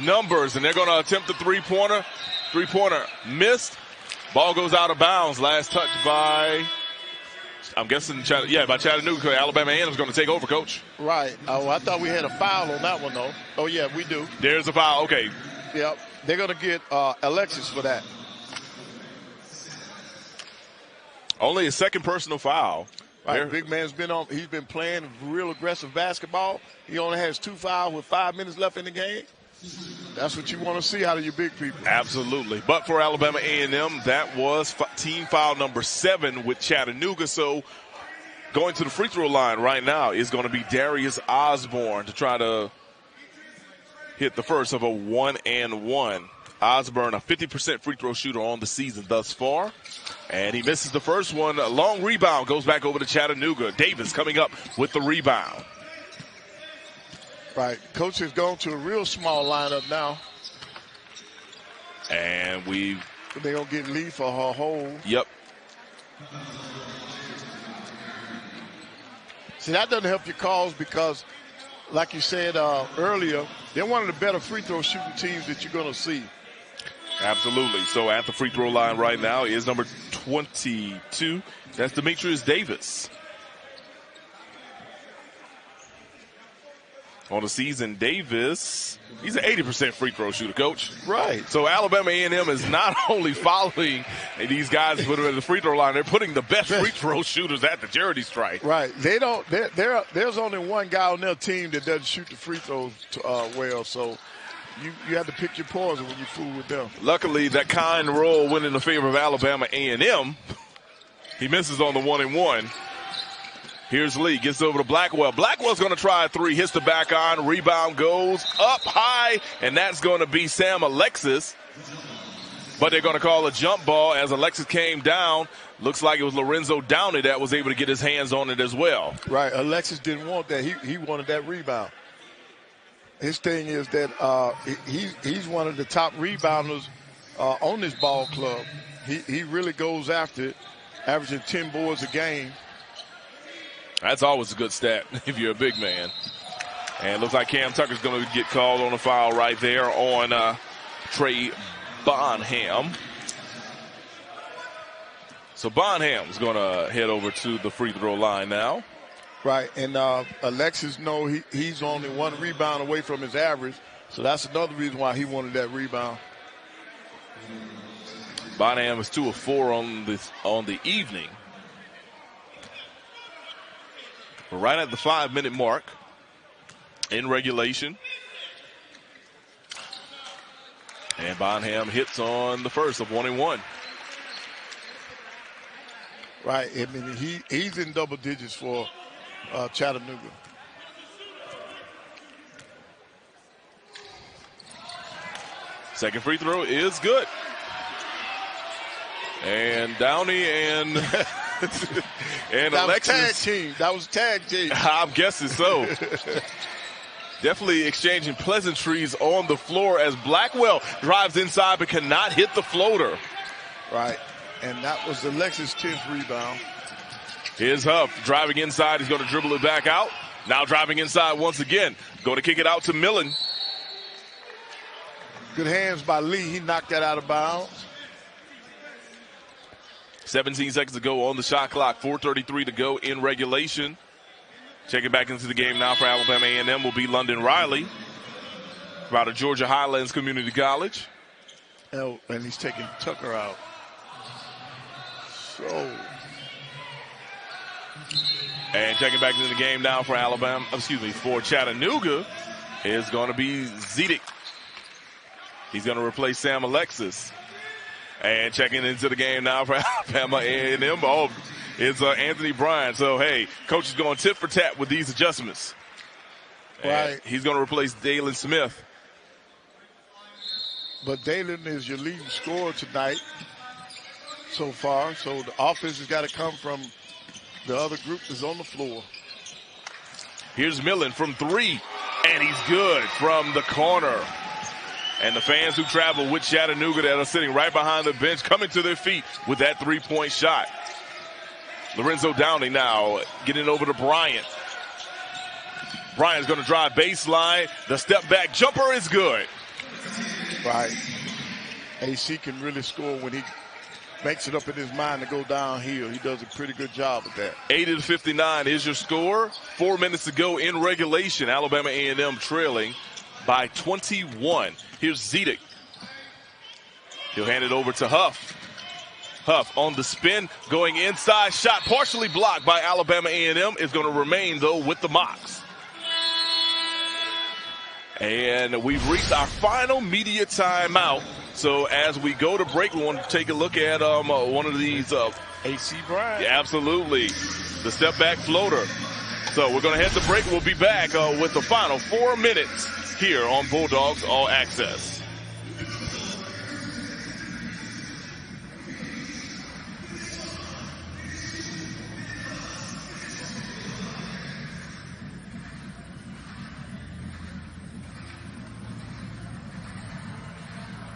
numbers, and they're going to attempt the three-pointer. Three-pointer missed. Ball goes out of bounds. Last touch by... I'm guessing, by Chattanooga. Alabama A&M is going to take over, Coach. Right. Oh, I thought we had a foul on that one, though. Oh, yeah, we do. There's a foul. Okay. Yep. They're going to get Alexis for that. Only a second personal foul. Right. Big man's he's been playing real aggressive basketball. He only has 2 fouls with 5 minutes left in the game. That's what you want to see out of your big people. Absolutely. But for Alabama A&M, that was team foul number 7 with Chattanooga. So going to the free throw line right now is going to be Darius Osborne to try to hit the first of a 1-and-1. Osborne, a 50% free throw shooter on the season thus far. And he misses the first one. A long rebound goes back over to Chattanooga. Davis coming up with the rebound. Right. Coach has gone to a real small lineup now. And they're going to get Lee for her hold. Yep. See, that doesn't help your cause because, like you said earlier, they're one of the better free throw shooting teams that you're going to see. Absolutely. So at the free throw line right now is number 22. That's Demetrius Davis. On the season, Davis, he's an 80% free throw shooter, Coach. Right. So Alabama A&M is not only following these guys put them at the free throw line, they're putting the best free throw shooters at the charity stripe. Right. There's only one guy on their team that doesn't shoot the free throws well, so you have to pick your poison when you fool with them. Luckily, that kind roll went in the favor of Alabama A&M. He misses on the 1-and-1. Here's Lee, gets over to Blackwell. Blackwell's going to try a three, hits the back iron, rebound goes up high, and that's going to be Sam Alexis. But they're going to call a jump ball as Alexis came down. Looks like it was Lorenzo Downey that was able to get his hands on it as well. Right, Alexis didn't want that. He wanted that rebound. His thing is that he's one of the top rebounders on this ball club. He really goes after it, averaging 10 boards a game. That's always a good stat if you're a big man. And it looks like Cam Tucker's going to get called on a foul right there on Trey Bonham. So Bonham's going to head over to the free throw line now. Right, and Alexis, he's only one rebound away from his average, so that's another reason why he wanted that rebound. Bonham is 2 of 4 on the evening. We're right at the 5-minute mark in regulation. And Bonham hits on the first of 1-and-1. Right, I mean, he's in double digits for Chattanooga. Second free throw is good. And Downey and and that Alexis. was tag team. That was tag team. I'm guessing so. Definitely exchanging pleasantries on the floor as Blackwell drives inside but cannot hit the floater. Right. And that was Alexis' 10th rebound. Here's Huff driving inside. He's going to dribble it back out. Now driving inside once again. Going to kick it out to Millen. Good hands by Lee. He knocked that out of bounds. 17 seconds to go on the shot clock. 4:33 to go in regulation. Checking back into the game now for Alabama A&M will be London Riley out of Georgia Highlands Community College. Oh, and he's taking Tucker out. So. And checking back into the game now for for Chattanooga is going to be Zedek. He's going to replace Sam Alexis. And checking into the game now for Alabama A&M. Oh, it's Anthony Bryan. So, hey, coach is going tit for tat with these adjustments. Right. And he's going to replace Dalen Smith. But Dalen is your leading scorer tonight so far. So the offense has got to come from the other group that's on the floor. Here's Millen from three. And he's good from the corner. And the fans who travel with Chattanooga that are sitting right behind the bench coming to their feet with that three-point shot. Lorenzo Downing now getting over to Bryant. Bryant's going to drive baseline. The step-back jumper is good. Right. AC can really score when he makes it up in his mind to go downhill. He does a pretty good job of that. 80-59 is your score. 4 minutes to go in regulation. Alabama A&M trailing by 21. Here's Zedek. He'll hand it over to Huff. Huff on the spin, going inside. Shot partially blocked by Alabama A&M. Is going to remain, though, with the Mocs. And we've reached our final media timeout. So as we go to break, we want to take a look at one of these. AC Bryant. Yeah, absolutely. The step-back floater. So we're going to head to break. We'll be back with the final 4 minutes here on Bulldogs All Access.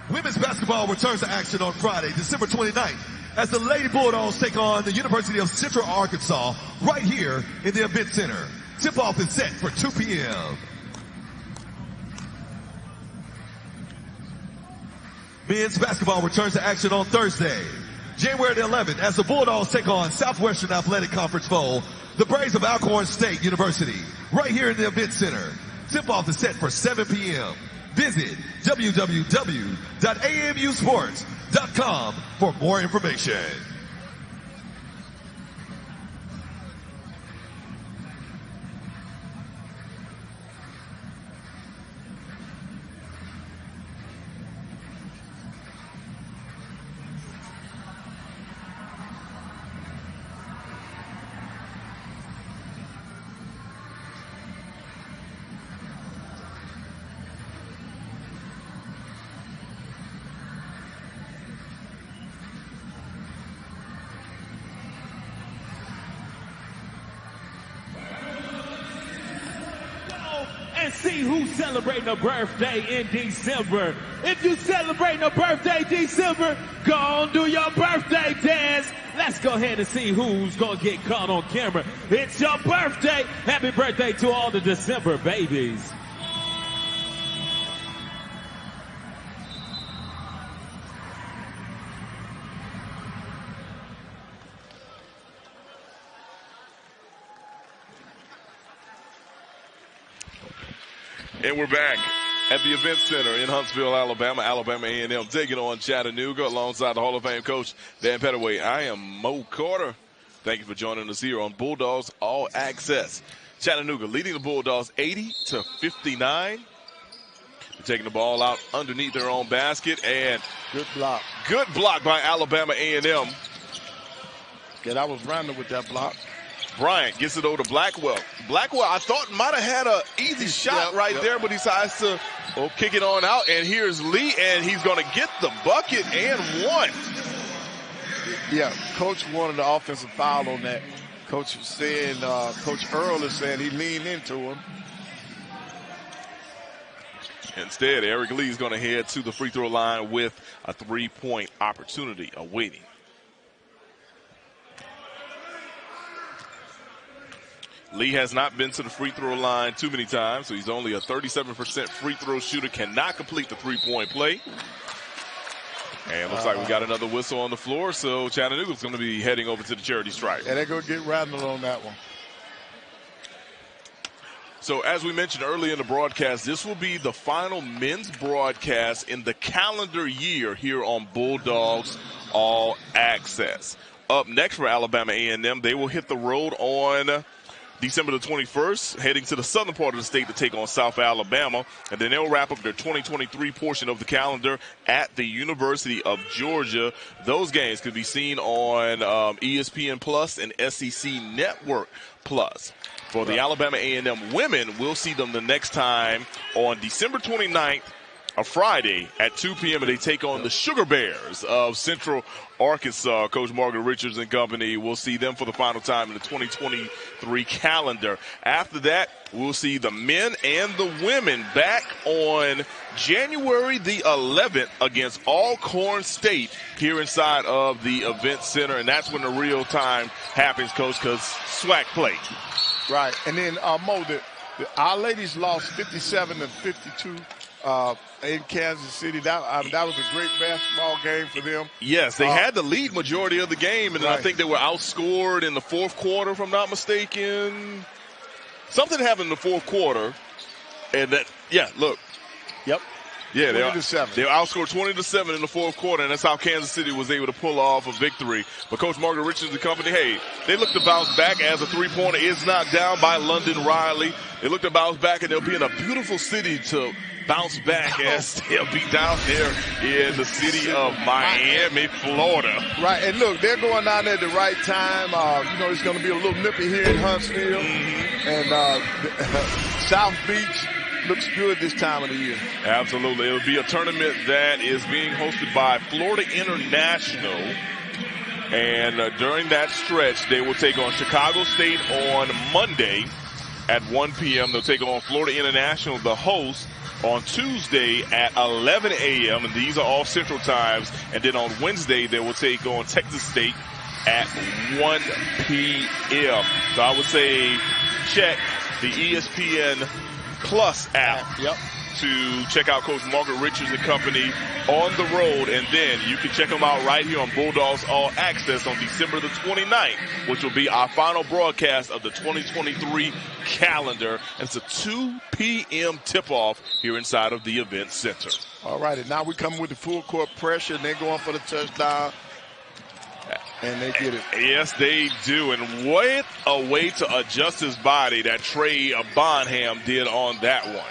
Women's basketball returns to action on Friday, December 29th, as the Lady Bulldogs take on the University of Central Arkansas right here in the Event Center. Tip-off is set for 2 p.m. Men's basketball returns to action on Thursday, January the 11th, as the Bulldogs take on Southwestern Athletic Conference foe, the Braves of Alcorn State University, right here in the Event Center. Tip-off is set for 7 p.m. Visit www.amusports.com for more information. And see who's celebrating a birthday in December. If you celebrating a birthday December, go on do your birthday dance. Let's go ahead and see who's going to get caught on camera. It's your birthday. Happy birthday to all the December babies. And we're back at the Event Center in Huntsville, Alabama. Alabama A&M taking on Chattanooga alongside the Hall of Fame coach, Dan Pettaway. I am Mo Carter. Thank you for joining us here on Bulldogs All Access. Chattanooga leading the Bulldogs 80-59. They're taking the ball out underneath their own basket. And good block. Good block by Alabama A&M. Yeah, I was random with that block. Bryant gets it over to Blackwell. Blackwell, I thought, might have had an easy shot there, but he decides to kick it on out. And here's Lee, and he's going to get the bucket and one. Yeah, Coach wanted the offensive foul on that. Coach was saying, Coach Earl is saying he leaned into him. Instead, Eric Lee is going to head to the free throw line with a 3-point opportunity awaiting. Lee has not been to the free throw line too many times, so he's only a 37% free throw shooter, cannot complete the 3-point play. And looks like we got another whistle on the floor, so Chattanooga's going to be heading over to the charity stripe. And they're going to get rattled on that one. So as we mentioned earlier in the broadcast, this will be the final men's broadcast in the calendar year here on Bulldogs All Access. Up next for Alabama A&M, they will hit the road on December the 21st, heading to the southern part of the state to take on South Alabama. And then they'll wrap up their 2023 portion of the calendar at the University of Georgia. Those games could be seen on ESPN Plus and SEC Network Plus. For the Alabama A&M women, we'll see them the next time on December 29th, a Friday at 2 p.m. and they take on the Sugar Bears of Central Arkansas. Coach Margaret Richards and company. We'll see them for the final time in the 2023 calendar. After that, we'll see the men and the women back on January the 11th against Alcorn State here inside of the Event Center. And that's when the real time happens, Coach, because SWAC play. Right. And then, Mo, our ladies lost 57-52 in Kansas City. That was a great basketball game for them. Yes, they had the lead majority of the game, and then I think they were outscored in the fourth quarter, if I'm not mistaken. Something happened in the fourth quarter, and that, look. Yep. Yeah, they 20-7. They outscored 20-7 in the fourth quarter, and that's how Kansas City was able to pull off a victory. But Coach Margaret Richards and company, hey, they look to bounce back as a three-pointer is knocked down by London Riley. They look to bounce back, and they'll be in a beautiful city to bounce back as they'll be down there in the city of Miami, Florida. Right, and look, they're going down there at the right time. It's going to be a little nippy here in Huntsville, and South Beach looks good this time of the year. Absolutely. It will be a tournament that is being hosted by Florida International. And during that stretch, they will take on Chicago State on Monday at 1 p.m. They'll take on Florida International, the host, on Tuesday at 11 a.m. And these are all Central times. And then on Wednesday, they will take on Texas State at 1 p.m. So I would say check the ESPN Plus app to check out Coach Margaret Richards and company on the road, and then you can check them out right here on Bulldogs All Access on December the 29th, which will be our final broadcast of the 2023 calendar. And it's a 2 p.m. tip-off here inside of the Event Center. All right, and now we come with the full court pressure, and they're going for the touchdown. And they get it. Yes, they do. And what a way to adjust his body that Trey Bonham did on that one.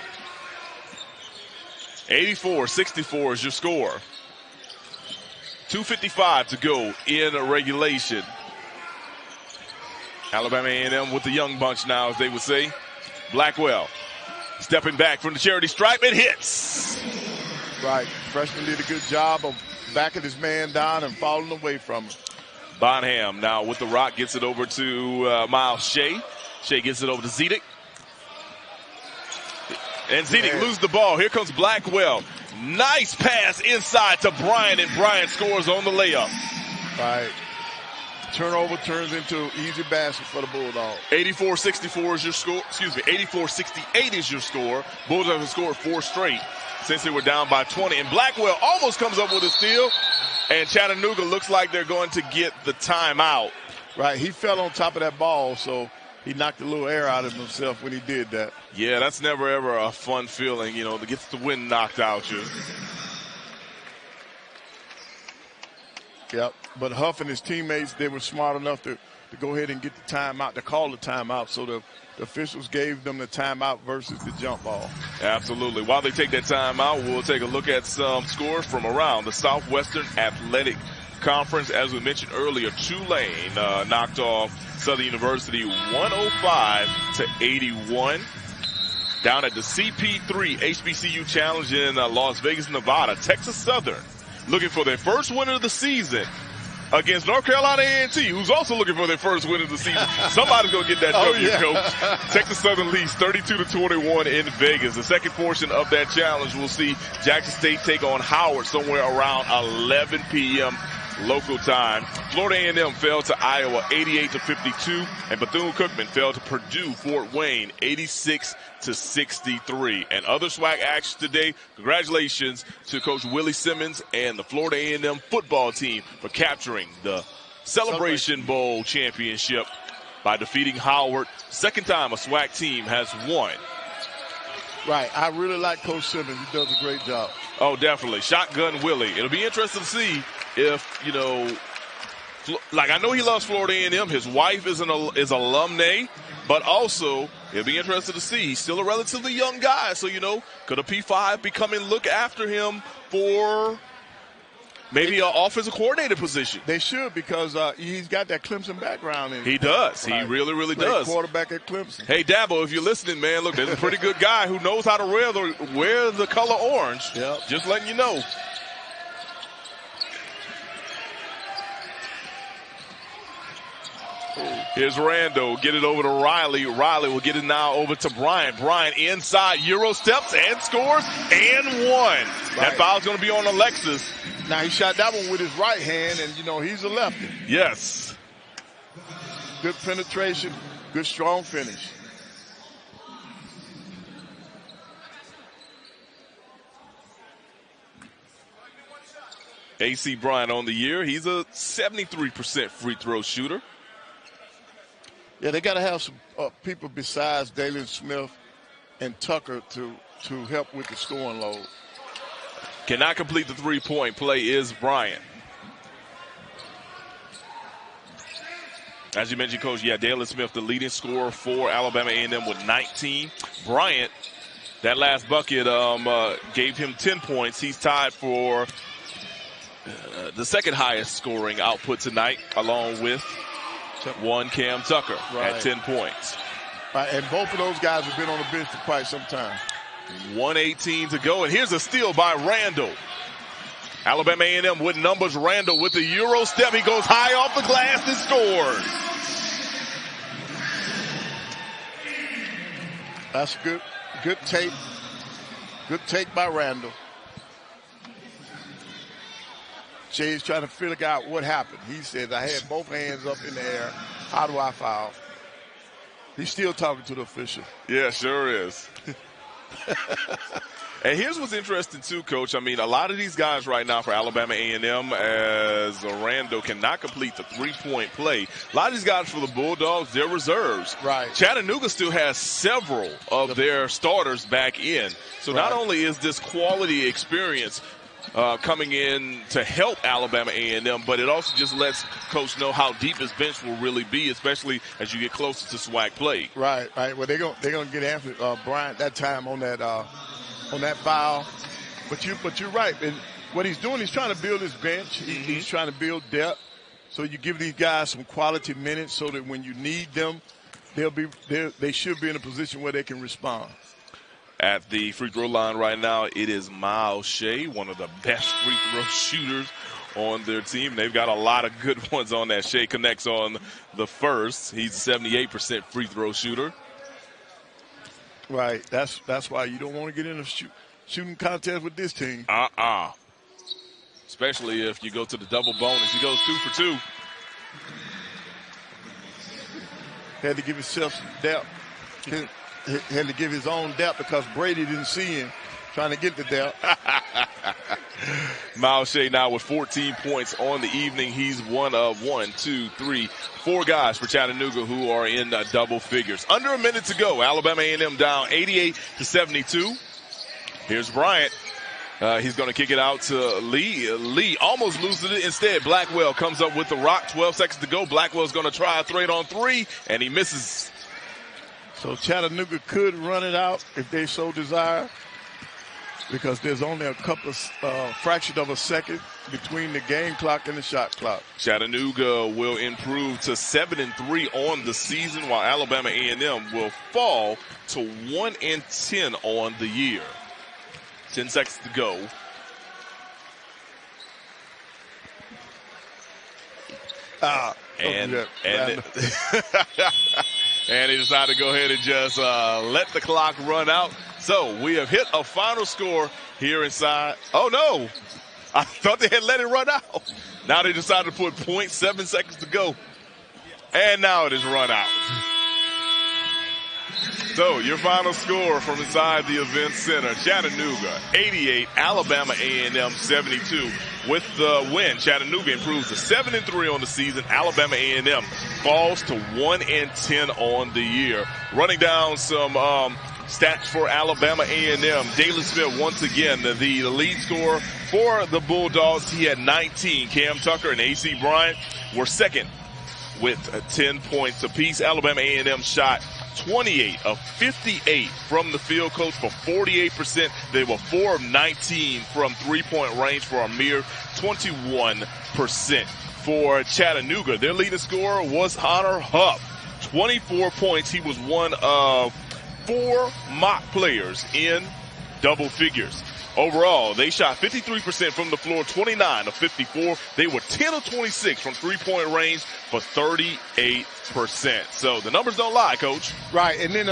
84-64 is your score. 2:55 to go in regulation. Alabama A&M with the young bunch now, as they would say. Blackwell stepping back from the charity stripe and hits. Right. Freshman did a good job of backing his man down and falling away from him. Bonham now with the rock, gets it over to Myles Che. Che gets it over to Zedek. And Zedek loses the ball. Here comes Blackwell. Nice pass inside to Bryant, and Bryant scores on the layup. Right. Turnover turns into easy basket for the Bulldogs. 84-64 is your score. 84-68 is your score. Bulldogs have scored 4 straight since they were down by 20. And Blackwell almost comes up with a steal. And Chattanooga looks like they're going to get the timeout. Right, he fell on top of that ball, so he knocked a little air out of himself when he did that. Yeah, that's never, ever a fun feeling, to get the wind knocked out you. Yep, but Huff and his teammates, they were smart enough to go ahead and get the timeout, to call the timeout, so the officials gave them the timeout versus the jump ball. Absolutely. While they take that timeout, we'll take a look at some scores from around the Southwestern Athletic Conference. As we mentioned earlier, Tulane knocked off Southern University 105-81. Down at the CP3 HBCU Challenge in Las Vegas, Nevada, Texas Southern, looking for their first win of the season, against North Carolina A&T, who's also looking for their first win of the season. Somebody's going to get that W, Coach. Texas Southern leads 32-21 in Vegas. The second portion of that challenge, we'll see Jackson State take on Howard somewhere around 11 p.m. local time. Florida A&M fell to Iowa 88-52, and Bethune-Cookman fell to Purdue Fort Wayne 86-63. And other SWAC action today, congratulations to Coach Willie Simmons and the Florida A&M football team for capturing the Celebration Bowl championship by defeating Howard. Second time a SWAC team has won. Right. I really like Coach Simmons. He does a great job. Oh, definitely. Shotgun Willie. It'll be interesting to see if, you know, like I know he loves Florida A&M. His wife is alumni, but also it'll be interesting to see. He's still a relatively young guy. So, you know, could a P5 be coming look after him for maybe an offensive coordinator position? They should, because he's got that Clemson background in him. He does. Right. He really, really Played does. Quarterback at Clemson. Hey, Dabo, if you're listening, man, look, there's a pretty good guy who knows how to wear the color orange. Yep. Just letting you know. Here's Rando. Get it over to Riley. Riley will get it now over to Bryant. Bryant inside, Euro steps and scores and one. Right. That foul's going to be on Alexis. Now, he shot that one with his right hand, and, you know, he's a lefty. Yes. Good penetration, good strong finish. AC Bryant on the year. He's a 73% free throw shooter. Yeah, they got to have some people besides Dalen Smith and Tucker to help with the scoring load. Cannot complete the three-point play is Bryant. As you mentioned, Coach, yeah, Dalen Smith, the leading scorer for Alabama A&M with 19. Bryant, that last bucket gave him 10 points. He's tied for the second highest scoring output tonight, along with one Cam Tucker at 10 points. Right, and both of those guys have been on the bench for quite some time. 1:18 to go, and here's a steal by Randall. Alabama A&M with numbers. Randall with the Euro step. He goes high off the glass and scores. That's good tape. Good take by Randall. Jay's trying to figure out what happened. He said, I had both hands up in the air. How do I foul? He's still talking to the official. Yeah, sure is. And here's what's interesting, too, Coach. I mean, a lot of these guys right now for Alabama A&M, as Rando cannot complete the three-point play. A lot of these guys for the Bulldogs, they're reserves. Right. Chattanooga still has several of their starters back in. So not only is this quality experience coming in to help Alabama A&M, but it also just lets Coach know how deep his bench will really be, especially as you get closer to SWAC play. Right. Well, they're gonna get after Bryant that time on that foul. But you're right. And what he's doing, he's trying to build his bench. He's trying to build depth. So you give these guys some quality minutes so that when you need them, they should be in a position where they can respond. At the free throw line right now, it is Myles Che, one of the best free throw shooters on their team. They've got a lot of good ones on that. Che connects on the first. He's a 78% free throw shooter. Right. That's why you don't want to get in a shooting contest with this team. Especially if you go to the double bonus. He goes 2 for 2. Had to give himself some depth. Had to give his own depth because Brady didn't see him trying to get the depth. Myles Che now with 14 points on the evening. He's one of 4 guys for Chattanooga who are in double figures. Under a minute to go. Alabama A&M down 88-72. Here's Bryant. He's going to kick it out to Lee. Lee almost loses it. Instead, Blackwell comes up with the rock. 12 seconds to go. Blackwell's going to try a 3-on-3, and he misses. So Chattanooga could run it out if they so desire, because there's only a couple of fraction of a second between the game clock and the shot clock. Chattanooga will improve to 7-3 on the season, while Alabama A&M will fall to 1-10 on the year. 10 seconds to go. And he decided to go ahead and just let the clock run out. So we have hit a final score here inside. Oh, no. I thought they had let it run out. Now they decided to put 0.7 seconds to go. And now it is run out. So your final score from inside the event center, Chattanooga 88, Alabama A&M 72. With the win, Chattanooga improves to 7-3 on the season. Alabama A&M falls to 1-10 on the year. Running down some stats for Alabama A&M. Dalen Smith once again the lead scorer for the Bulldogs. He had 19. Cam Tucker and A.C. Bryant were second with 10 points apiece. Alabama A&M shot 28 of 58 from the field, coach, for 48%. They were 4 of 19 from three-point range for a mere 21%. For Chattanooga, their leading scorer was Hunter Huff, 24 points. He was one of 4 mock players in double figures. Overall, they shot 53% from the floor, 29 of 54. They were 10 of 26 from three-point range for 38%. So the numbers don't lie, Coach. Right, and then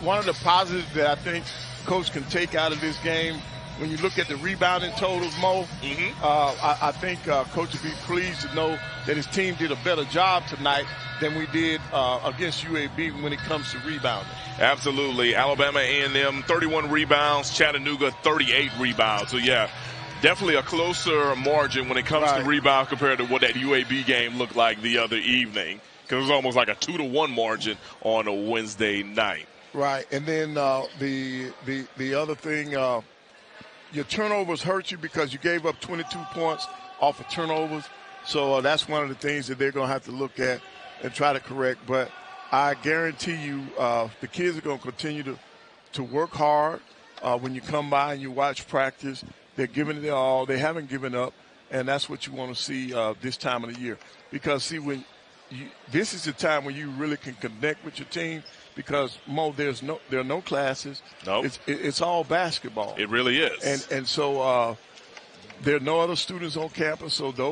one of the positives that I think Coach can take out of this game, when you look at the rebounding totals, Mo, I think Coach would be pleased to know that his team did a better job tonight than we did against UAB when it comes to rebounding. Absolutely. Alabama A&M 31 rebounds, Chattanooga 38 rebounds. So, yeah, definitely a closer margin when it comes to rebound compared to what that UAB game looked like the other evening, because it was almost like a 2-1 margin on a Wednesday night. Right, and then the other thing, your turnovers hurt you because you gave up 22 points off of turnovers. So that's one of the things that they're going to have to look at and try to correct. But I guarantee you the kids are going to continue to work hard. When you come by and you watch practice, they're giving it their all. They haven't given up, and that's what you want to see this time of the year. Because, see, this is the time when you really can connect with your team because, Mo, there are no classes. Nope. It's all basketball. It really is. And so there are no other students on campus, so those